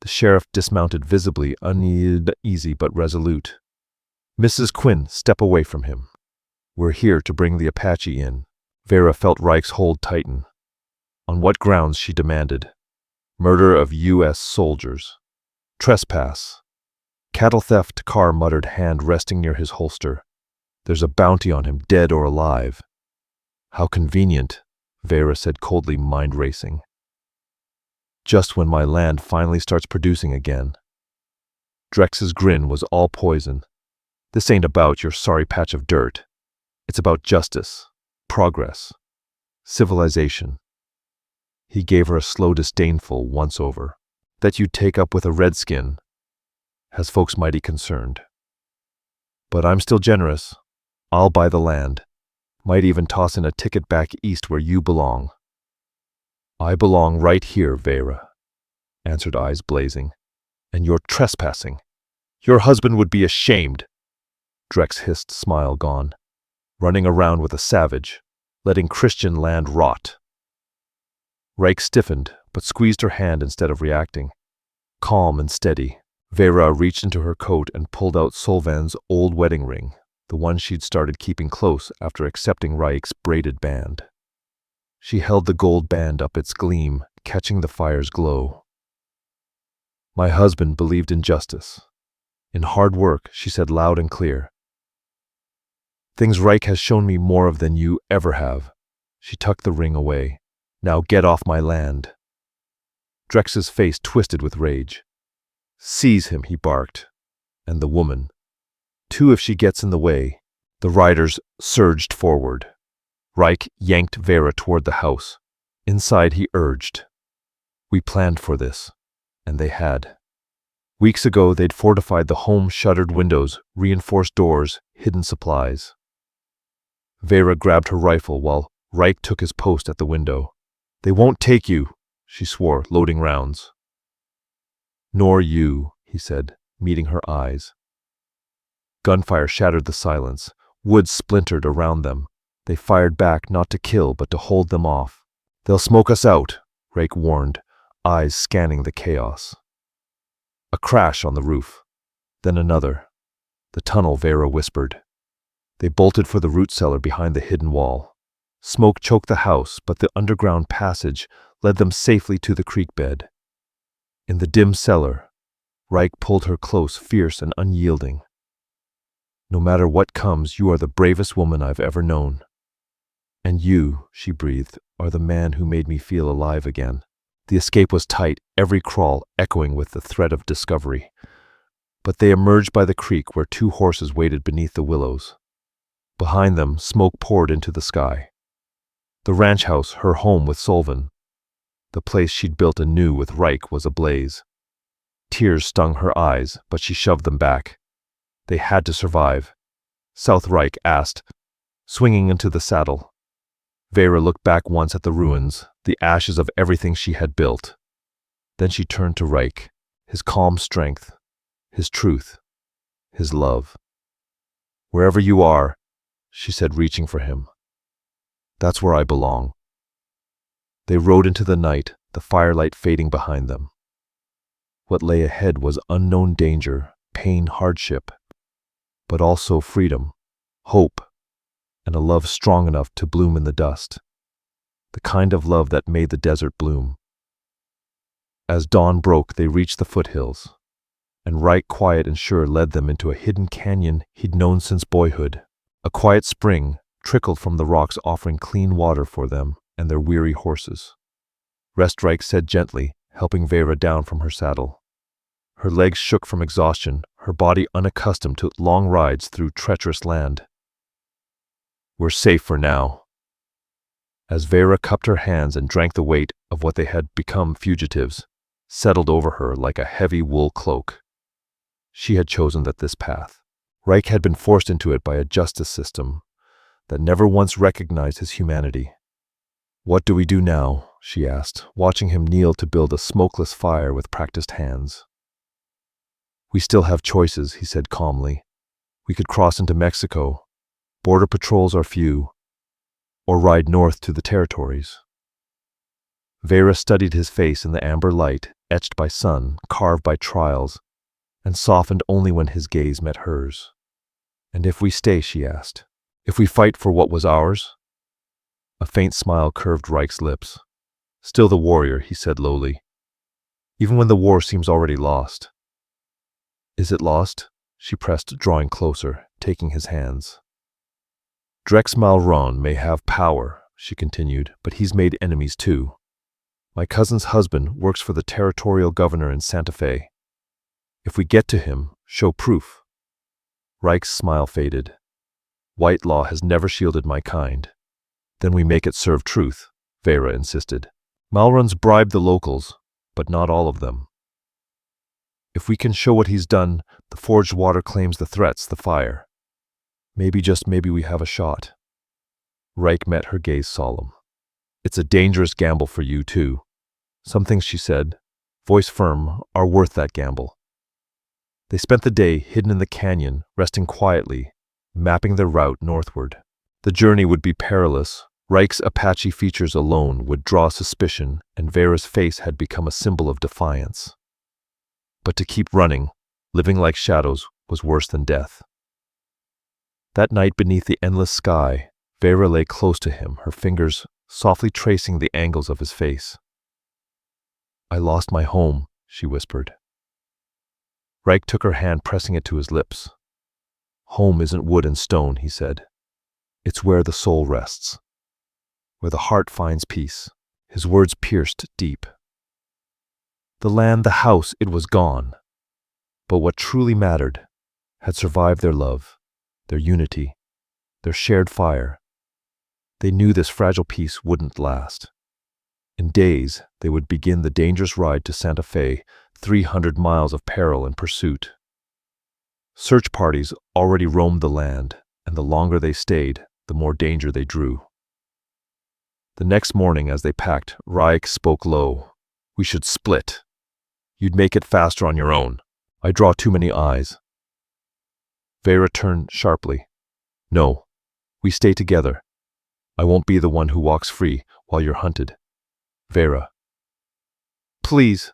The sheriff dismounted, visibly uneasy but resolute. Mrs. Quinn, step away from him. We're here to bring the Apache in. Veyra felt Raik's hold tighten. On what grounds, she demanded. Murder of U.S. soldiers. Trespass. Cattle theft, Carr muttered, hand resting near his holster. There's a bounty on him, dead or alive. How convenient, Veyra said coldly, mind racing. Just when my land finally starts producing again. Drex's grin was all poison. This ain't about your sorry patch of dirt. It's about justice, progress, civilization. He gave her a slow, disdainful once-over. That you'd take up with a redskin has folks mighty concerned. But I'm still generous. I'll buy the land. Might even toss in a ticket back east where you belong. I belong right here, Veyra, answered, eyes blazing. And you're trespassing. Your husband would be ashamed. Drex hissed, smile gone. Running around with a savage, letting Christian land rot. Raik stiffened, but squeezed her hand instead of reacting. Calm and steady, Veyra reached into her coat and pulled out Solvan's old wedding ring, the one she'd started keeping close after accepting Raik's braided band. She held the gold band up, its gleam catching the fire's glow. My husband believed in justice. In hard work, she said loud and clear. Things Raik has shown me more of than you ever have. She tucked the ring away. Now get off my land. Drex's face twisted with rage. Seize him, he barked. And the woman. Too, if she gets in the way. The riders surged forward. Raik yanked Veyra toward the house. Inside, he urged. We planned for this. And they had. Weeks ago, they'd fortified the home, shuttered windows, reinforced doors, hidden supplies. Veyra grabbed her rifle while Raik took his post at the window. They won't take you, she swore, loading rounds. Nor you, he said, meeting her eyes. Gunfire shattered the silence. Wood splintered around them. They fired back, not to kill, but to hold them off. They'll smoke us out, Raik warned, eyes scanning the chaos. A crash on the roof. Then another. The tunnel, Veyra whispered. They bolted for the root cellar behind the hidden wall. Smoke choked the house, but the underground passage led them safely to the creek bed. In the dim cellar, Raik pulled her close, fierce and unyielding. No matter what comes, you are the bravest woman I've ever known. And you, she breathed, are the man who made me feel alive again. The escape was tight, every crawl echoing with the threat of discovery. But they emerged by the creek where 2 horses waited beneath the willows. Behind them, smoke poured into the sky. The ranch house, her home with Solvan, the place she'd built anew with Raik, was ablaze. Tears stung her eyes, but she shoved them back. They had to survive. South, Raik asked, swinging into the saddle. Veyra looked back once at the ruins, the ashes of everything she had built. Then she turned to Raik, his calm strength, his truth, his love. Wherever you are, she said, reaching for him. That's where I belong. They rode into the night, the firelight fading behind them. What lay ahead was unknown danger, pain, hardship, but also freedom, hope, and a love strong enough to bloom in the dust. The kind of love that made the desert bloom. As dawn broke, they reached the foothills, and Raik, quiet and sure, led them into a hidden canyon he'd known since boyhood. A quiet spring trickled from the rocks, offering clean water for them and their weary horses. Rest, Raik said gently, helping Veyra down from her saddle. Her legs shook from exhaustion, her body unaccustomed to long rides through treacherous land. We're safe for now. As Veyra cupped her hands and drank the weight of what they had become, fugitives settled over her like a heavy wool cloak. She had chosen this path. Raik had been forced into it by a justice system that never once recognized his humanity. What do we do now? She asked, watching him kneel to build a smokeless fire with practiced hands. We still have choices, he said calmly. We could cross into Mexico. Border patrols are few, or ride north to the territories. Veyra studied his face in the amber light, etched by sun, carved by trials, and softened only when his gaze met hers. "And if we stay," she asked, "if we fight for what was ours?" A faint smile curved Raik's lips. "Still the warrior," he said lowly, "even when the war seems already lost." "Is it lost?" she pressed, drawing closer, taking his hands. "Drex Malron may have power," she continued, "but he's made enemies too. My cousin's husband works for the territorial governor in Santa Fe. If we get to him, show proof." Raik's smile faded. "White law has never shielded my kind." "Then we make it serve truth," Veyra insisted. "Malron's bribed the locals, but not all of them. If we can show what he's done, the forged water claims the threats, the fire. Maybe, just maybe, we have a shot." Raik met her gaze solemn. "It's a dangerous gamble for you, too. Some things," she said, voice firm, "are worth that gamble." They spent the day hidden in the canyon, resting quietly, mapping their route northward. The journey would be perilous. Raik's Apache features alone would draw suspicion, and Veyra's face had become a symbol of defiance. But to keep running, living like shadows, was worse than death. That night beneath the endless sky, Veyra lay close to him, her fingers softly tracing the angles of his face. "I lost my home," she whispered. Raik took her hand, pressing it to his lips. "Home isn't wood and stone," he said. "It's where the soul rests, where the heart finds peace." His words pierced deep. The land, the house, it was gone. But what truly mattered had survived: their love, their unity, their shared fire. They knew this fragile peace wouldn't last. In days, they would begin the dangerous ride to Santa Fe, 300 miles of peril and pursuit. Search parties already roamed the land, and the longer they stayed, the more danger they drew. The next morning, as they packed, Raik spoke low. "We should split. You'd make it faster on your own. I draw too many eyes." Veyra turned sharply. "No, we stay together. I won't be the one who walks free while you're hunted." "Veyra." "Please."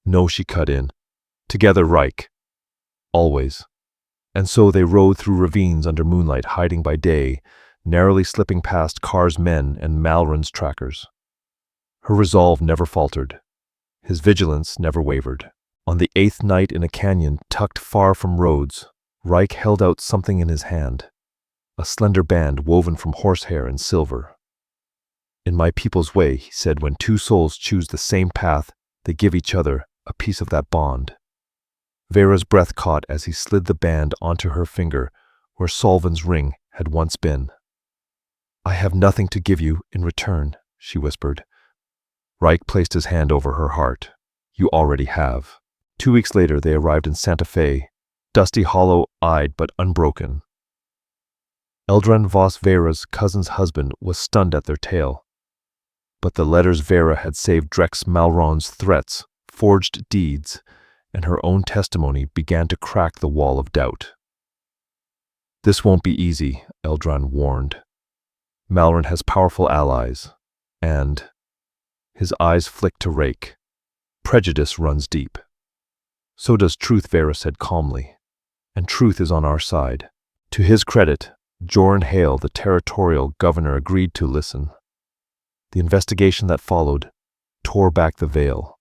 "No," she cut in. "Together, Raik. Always." And so they rode through ravines under moonlight, hiding by day, narrowly slipping past Carr's men and Malron's trackers. Her resolve never faltered. His vigilance never wavered. On the 8th night, in a canyon tucked far from roads, Raik held out something in his hand, a slender band woven from horsehair and silver. "In my people's way," he said, "when two souls choose the same path, they give each other a piece of that bond." Veyra's breath caught as he slid the band onto her finger, where Solvin's ring had once been. "I have nothing to give you in return," she whispered. Raik placed his hand over her heart. "You already have." 2 weeks later, they arrived in Santa Fe, dusty, hollow-eyed, but unbroken. Eldran Vos, Veyra's cousin's husband, was stunned at their tale. But the letters Veyra had saved, Drex Malron's threats, forged deeds, and her own testimony began to crack the wall of doubt. "This won't be easy," Eldran warned. "Malron has powerful allies, and—" his eyes flicked to Raik. "Prejudice runs deep." "So does truth," Veyra said calmly. "And truth is on our side." To his credit, Joran Hale, the territorial governor, agreed to listen. The investigation that followed tore back the veil.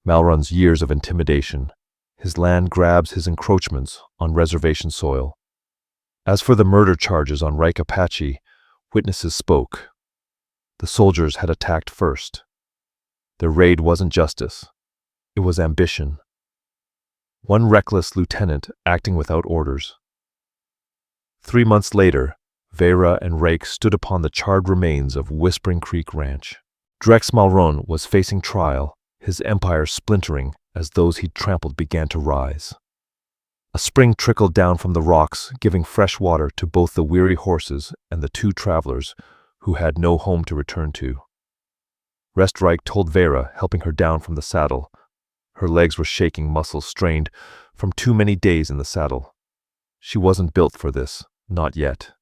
Malron's years of intimidation, his land grabs, his encroachments on reservation soil. As for the murder charges on Raik Apache, witnesses spoke. The soldiers had attacked first. Their raid wasn't justice. It was ambition. One reckless lieutenant acting without orders. 3 months later, Veyra and Raik stood upon the charred remains of Whispering Creek Ranch. Drex Malron was facing trial, his empire splintering as those he'd trampled began to rise. A spring trickled down from the rocks, giving fresh water to both the weary horses and the 2 travelers who had no home to return to. Rest, Raik told Veyra, helping her down from the saddle. Her legs were shaking, muscles strained from too many days in the saddle. She wasn't built for this, not yet.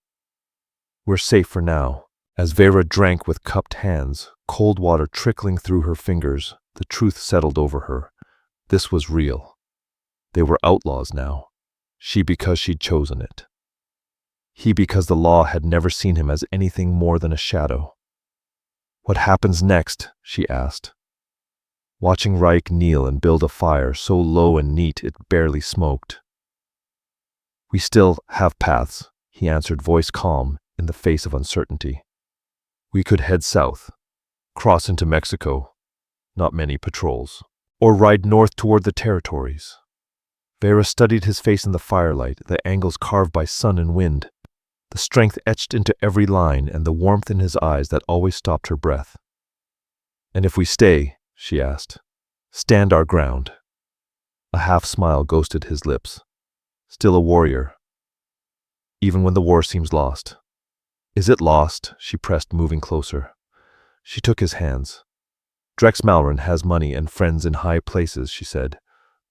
"We're safe for now," As Veyra drank with cupped hands, cold water trickling through her fingers, the truth settled over her. This was real. They were outlaws now. She because she'd chosen it. He because the law had never seen him as anything more than a shadow. "What happens next?" she asked, watching Raik kneel and build a fire so low and neat it barely smoked. "We still have paths," he answered, voice calm in the face of uncertainty. "We could head south, cross into Mexico, not many patrols, or ride north toward the territories." Veyra studied his face in the firelight, the angles carved by sun and wind, the strength etched into every line, and the warmth in his eyes that always stopped her breath. "And if we stay," she asked, "stand our ground." A half-smile ghosted his lips. "Still a warrior, even when the war seems lost." "Is it lost?" she pressed, moving closer. She took his hands. "Drex Malron has money and friends in high places," she said,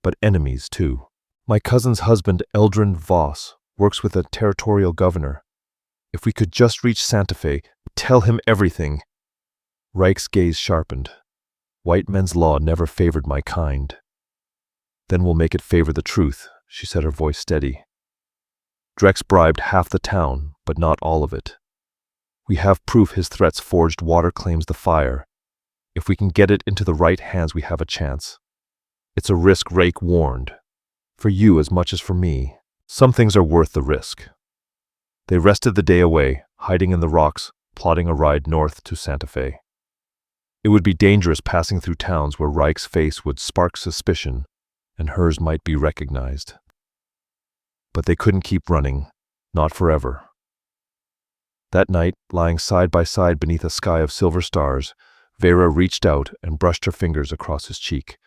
"but enemies too. My cousin's husband, Eldrin Voss, works with a territorial governor. If we could just reach Santa Fe, tell him everything." Raik's gaze sharpened. "White men's law never favored my kind." "Then we'll make it favor the truth," she said, her voice steady. "Drex bribed half the town, but not all of it. We have proof his threats forged water claims the fire. If we can get it into the right hands, we have a chance. It's a risk Raik warned. For you as much as for me. Some things are worth the risk." They rested the day away, hiding in the rocks, plotting a ride north to Santa Fe. It would be dangerous passing through towns where Raik's face would spark suspicion, and hers might be recognized. But they couldn't keep running, not forever. That night, lying side by side beneath a sky of silver stars, Veyra reached out and brushed her fingers across his cheek.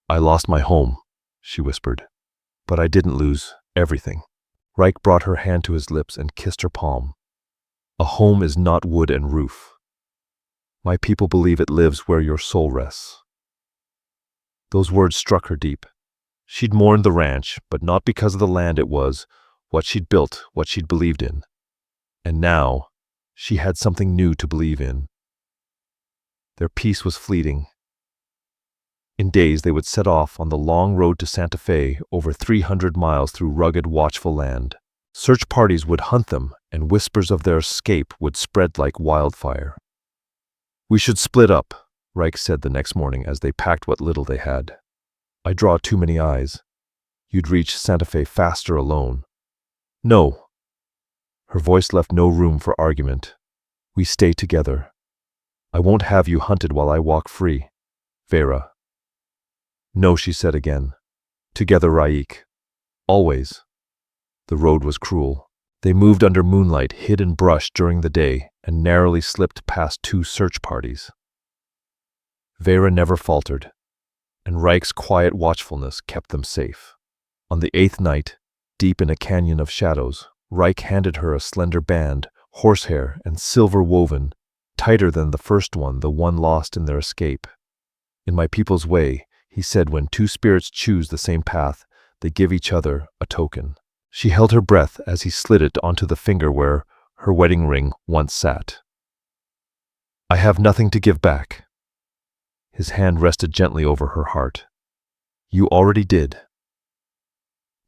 "I lost my home," she whispered, "but I didn't lose everything." Raik brought her hand to his lips and kissed her palm. "A home is not wood and roof. My people believe it lives where your soul rests." Those words struck her deep. She'd mourned the ranch, but not because of the land it was, what she'd built, what she'd believed in. And now, she had something new to believe in. Their peace was fleeting. In days they would set off on the long road to Santa Fe, over 300 miles through rugged, watchful land. Search parties would hunt them, and whispers of their escape would spread like wildfire. "We should split up," Raik said the next morning as they packed what little they had. "I draw too many eyes. You'd reach Santa Fe faster alone." "No." Her voice left no room for argument. "We stay together. I won't have you hunted while I walk free, Veyra." "No," she said again. "Together, Raik. Always." The road was cruel. They moved under moonlight, hid in brush during the day, and narrowly slipped past 2 search parties. Veyra never faltered, and Raik's quiet watchfulness kept them safe. On the 8th night, deep in a canyon of shadows, Raik handed her a slender band, horsehair and silver woven, tighter than the first one, the one lost in their escape. "In my people's way," he said, "when 2 spirits choose the same path, they give each other a token." She held her breath as he slid it onto the finger where her wedding ring once sat. "I have nothing to give back." His hand rested gently over her heart. "You already did."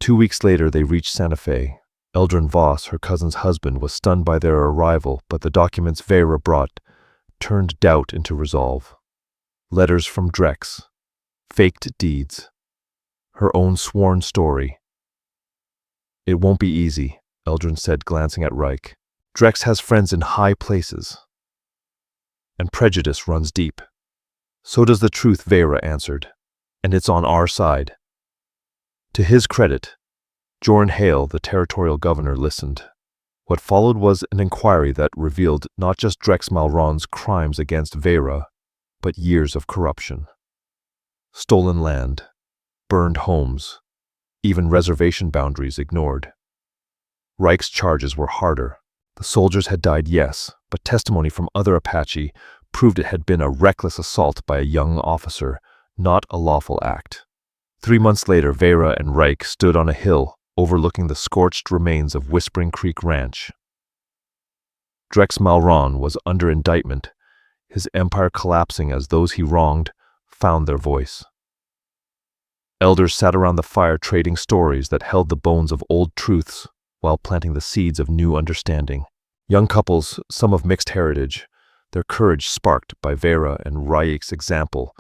2 weeks later they reached Santa Fe. Eldrin Voss, her cousin's husband, was stunned by their arrival, but the documents Veyra brought turned doubt into resolve. Letters from Drex, faked deeds, her own sworn story. "It won't be easy," Eldrin said, glancing at Raik. "Drex has friends in high places, and prejudice runs deep." "So does the truth," Veyra answered, "and it's on our side." To his credit, Joran Hale, the territorial governor, listened. What followed was an inquiry that revealed not just Drex Malron's crimes against Veyra, but years of corruption. Stolen land, burned homes, even reservation boundaries ignored. Raik's charges were harder. The soldiers had died, yes, but testimony from other Apache proved it had been a reckless assault by a young officer, not a lawful act. 3 months later, Veyra and Raik stood on a hill overlooking the scorched remains of Whispering Creek Ranch. Drex Malron was under indictment, his empire collapsing as those he wronged found their voice. Elders sat around the fire trading stories that held the bones of old truths while planting the seeds of new understanding. Young couples, some of mixed heritage, their courage sparked by Veyra and Raik's example,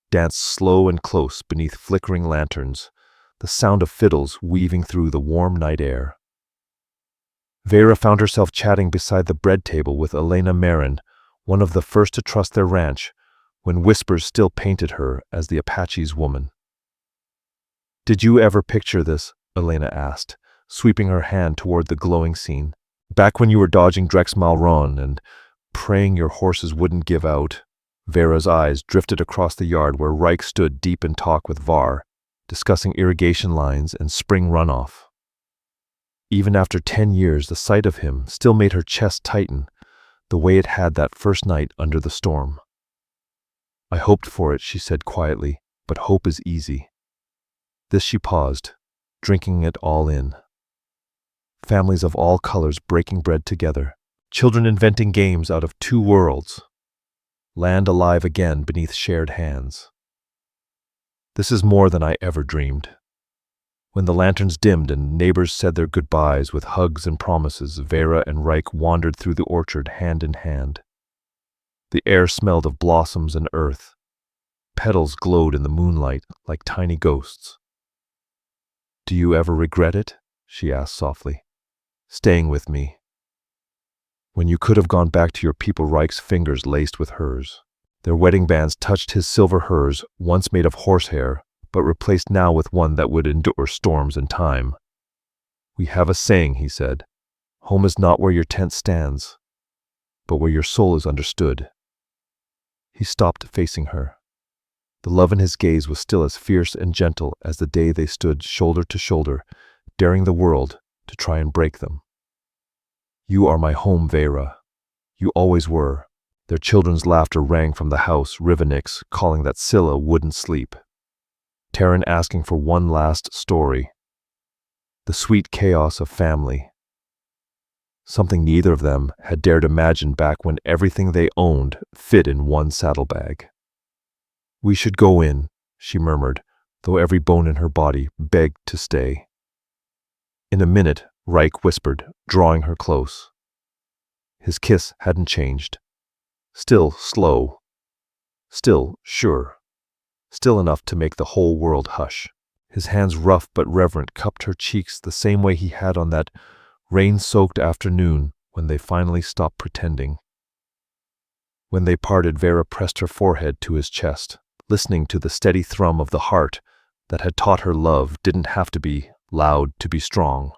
danced slow and close beneath flickering lanterns, the sound of fiddles weaving through the warm night air. Veyra found herself chatting beside the bread table with Veyra Marin, one of the first to trust their ranch, when whispers still painted her as the Apache's woman. "Did you ever picture this?" Elena asked, sweeping her hand toward the glowing scene. "Back when you were dodging Drex Malron and praying your horses wouldn't give out." Veyra's eyes drifted across the yard where Raik stood deep in talk with Var, discussing irrigation lines and spring runoff. Even after 10 years, the sight of him still made her chest tighten, the way it had that first night under the storm. "I hoped for it," she said quietly, "but hope is easy." This she paused, drinking it all in. Families of all colors breaking bread together, children inventing games out of two worlds, land alive again beneath shared hands. This is more than I ever dreamed. When the lanterns dimmed and neighbors said their goodbyes with hugs and promises, Veyra and Raik wandered through the orchard hand in hand. The air smelled of blossoms and earth. Petals glowed in the moonlight like tiny ghosts. "Do you ever regret it?" she asked softly. "Staying with me, when you could have gone back to your people." Raik's fingers laced with hers. Their wedding bands touched his silver hers, once made of horsehair, but replaced now with one that would endure storms and time. "We have a saying," he said. "Home is not where your tent stands, but where your soul is understood." He stopped facing her. The love in his gaze was still as fierce and gentle as the day they stood shoulder to shoulder, daring the world to try and break them. "You are my home, Veyra. You always were." Their children's laughter rang from the house, Rivenix calling that Scylla wouldn't sleep, Terran asking for one last story. The sweet chaos of family. Something neither of them had dared imagine back when everything they owned fit in one saddlebag. "We should go in," she murmured, though every bone in her body begged to stay. In a minute, Raik whispered, drawing her close. His kiss hadn't changed. Still slow. Still sure. Still enough to make the whole world hush. His hands, rough but reverent, cupped her cheeks the same way he had on that rain-soaked afternoon when they finally stopped pretending. When they parted, Veyra pressed her forehead to his chest, listening to the steady thrum of the heart that had taught her love didn't have to be loud to be strong.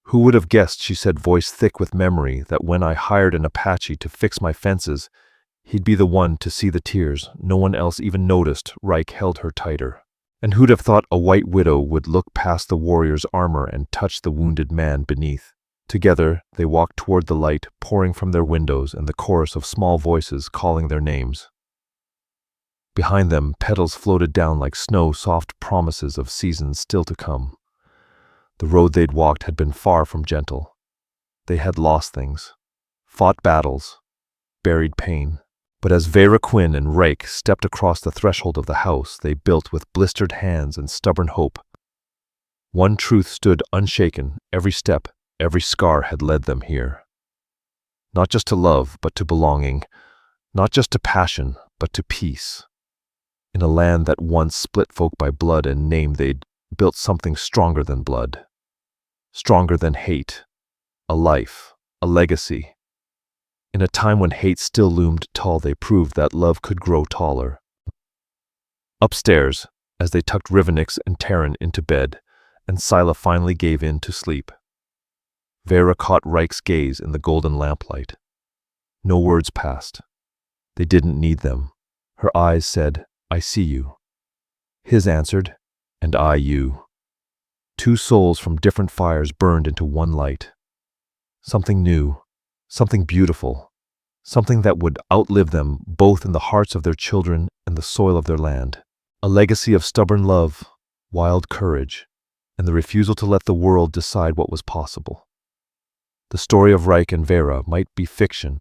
"Who would have guessed," she said, voice thick with memory, "that when I hired an Apache to fix my fences, he'd be the one to see the tears. No one else even noticed." Raik held her tighter. "And who'd have thought a white widow would look past the warrior's armor and touch the wounded man beneath?" Together, they walked toward the light pouring from their windows and the chorus of small voices calling their names. Behind them, petals floated down like snow, soft promises of seasons still to come. The road they'd walked had been far from gentle. They had lost things, fought battles, buried pain. But as Veyra Quinn and Raik stepped across the threshold of the house they built with blistered hands and stubborn hope, one truth stood unshaken: every step, every scar had led them here. Not just to love, but to belonging. Not just to passion, but to peace. In a land that once split folk by blood and name, they'd built something stronger than blood. Stronger than hate. A life. A legacy. In a time when hate still loomed tall, they proved that love could grow taller. Upstairs, as they tucked Rivenix and Terran into bed, and Scylla finally gave in to sleep, Veyra caught Raik's gaze in the golden lamplight. No words passed. They didn't need them. Her eyes said, "I see you." His answered, "And I you." Two souls from different fires burned into one light. Something new, something beautiful, something that would outlive them both in the hearts of their children and the soil of their land. A legacy of stubborn love, wild courage, and the refusal to let the world decide what was possible. The story of Raik and Veyra might be fiction,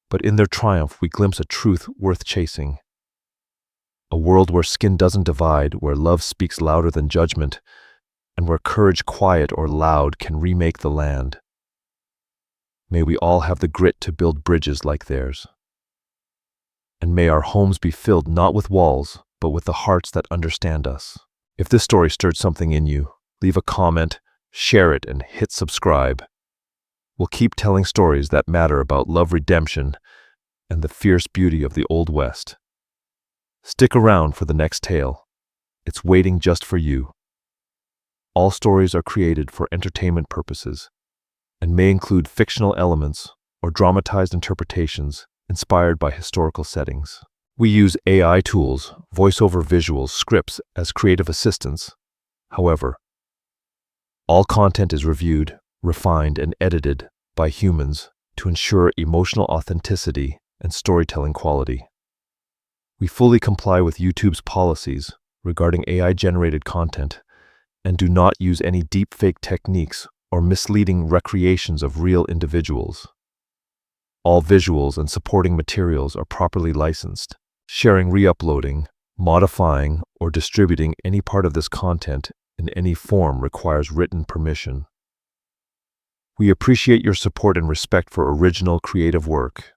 but in their triumph we glimpse a truth worth chasing. A world where skin doesn't divide, where love speaks louder than judgment, and where courage, quiet or loud, can remake the land. May we all have the grit to build bridges like theirs. And may our homes be filled not with walls, but with the hearts that understand us. If this story stirred something in you, leave a comment, share it, and hit subscribe. We'll keep telling stories that matter about love, redemption, and the fierce beauty of the Old West. Stick around for the next tale. It's waiting just for you. All stories are created for entertainment purposes and may include fictional elements or dramatized interpretations inspired by historical settings. We use AI tools, voiceover visuals, scripts as creative assistants. However, all content is reviewed, refined, and edited by humans to ensure emotional authenticity and storytelling quality. We fully comply with YouTube's policies regarding AI-generated content and do not use any deepfake techniques or misleading recreations of real individuals. All visuals and supporting materials are properly licensed. Sharing, re-uploading, modifying, or distributing any part of this content in any form requires written permission. We appreciate your support and respect for original creative work.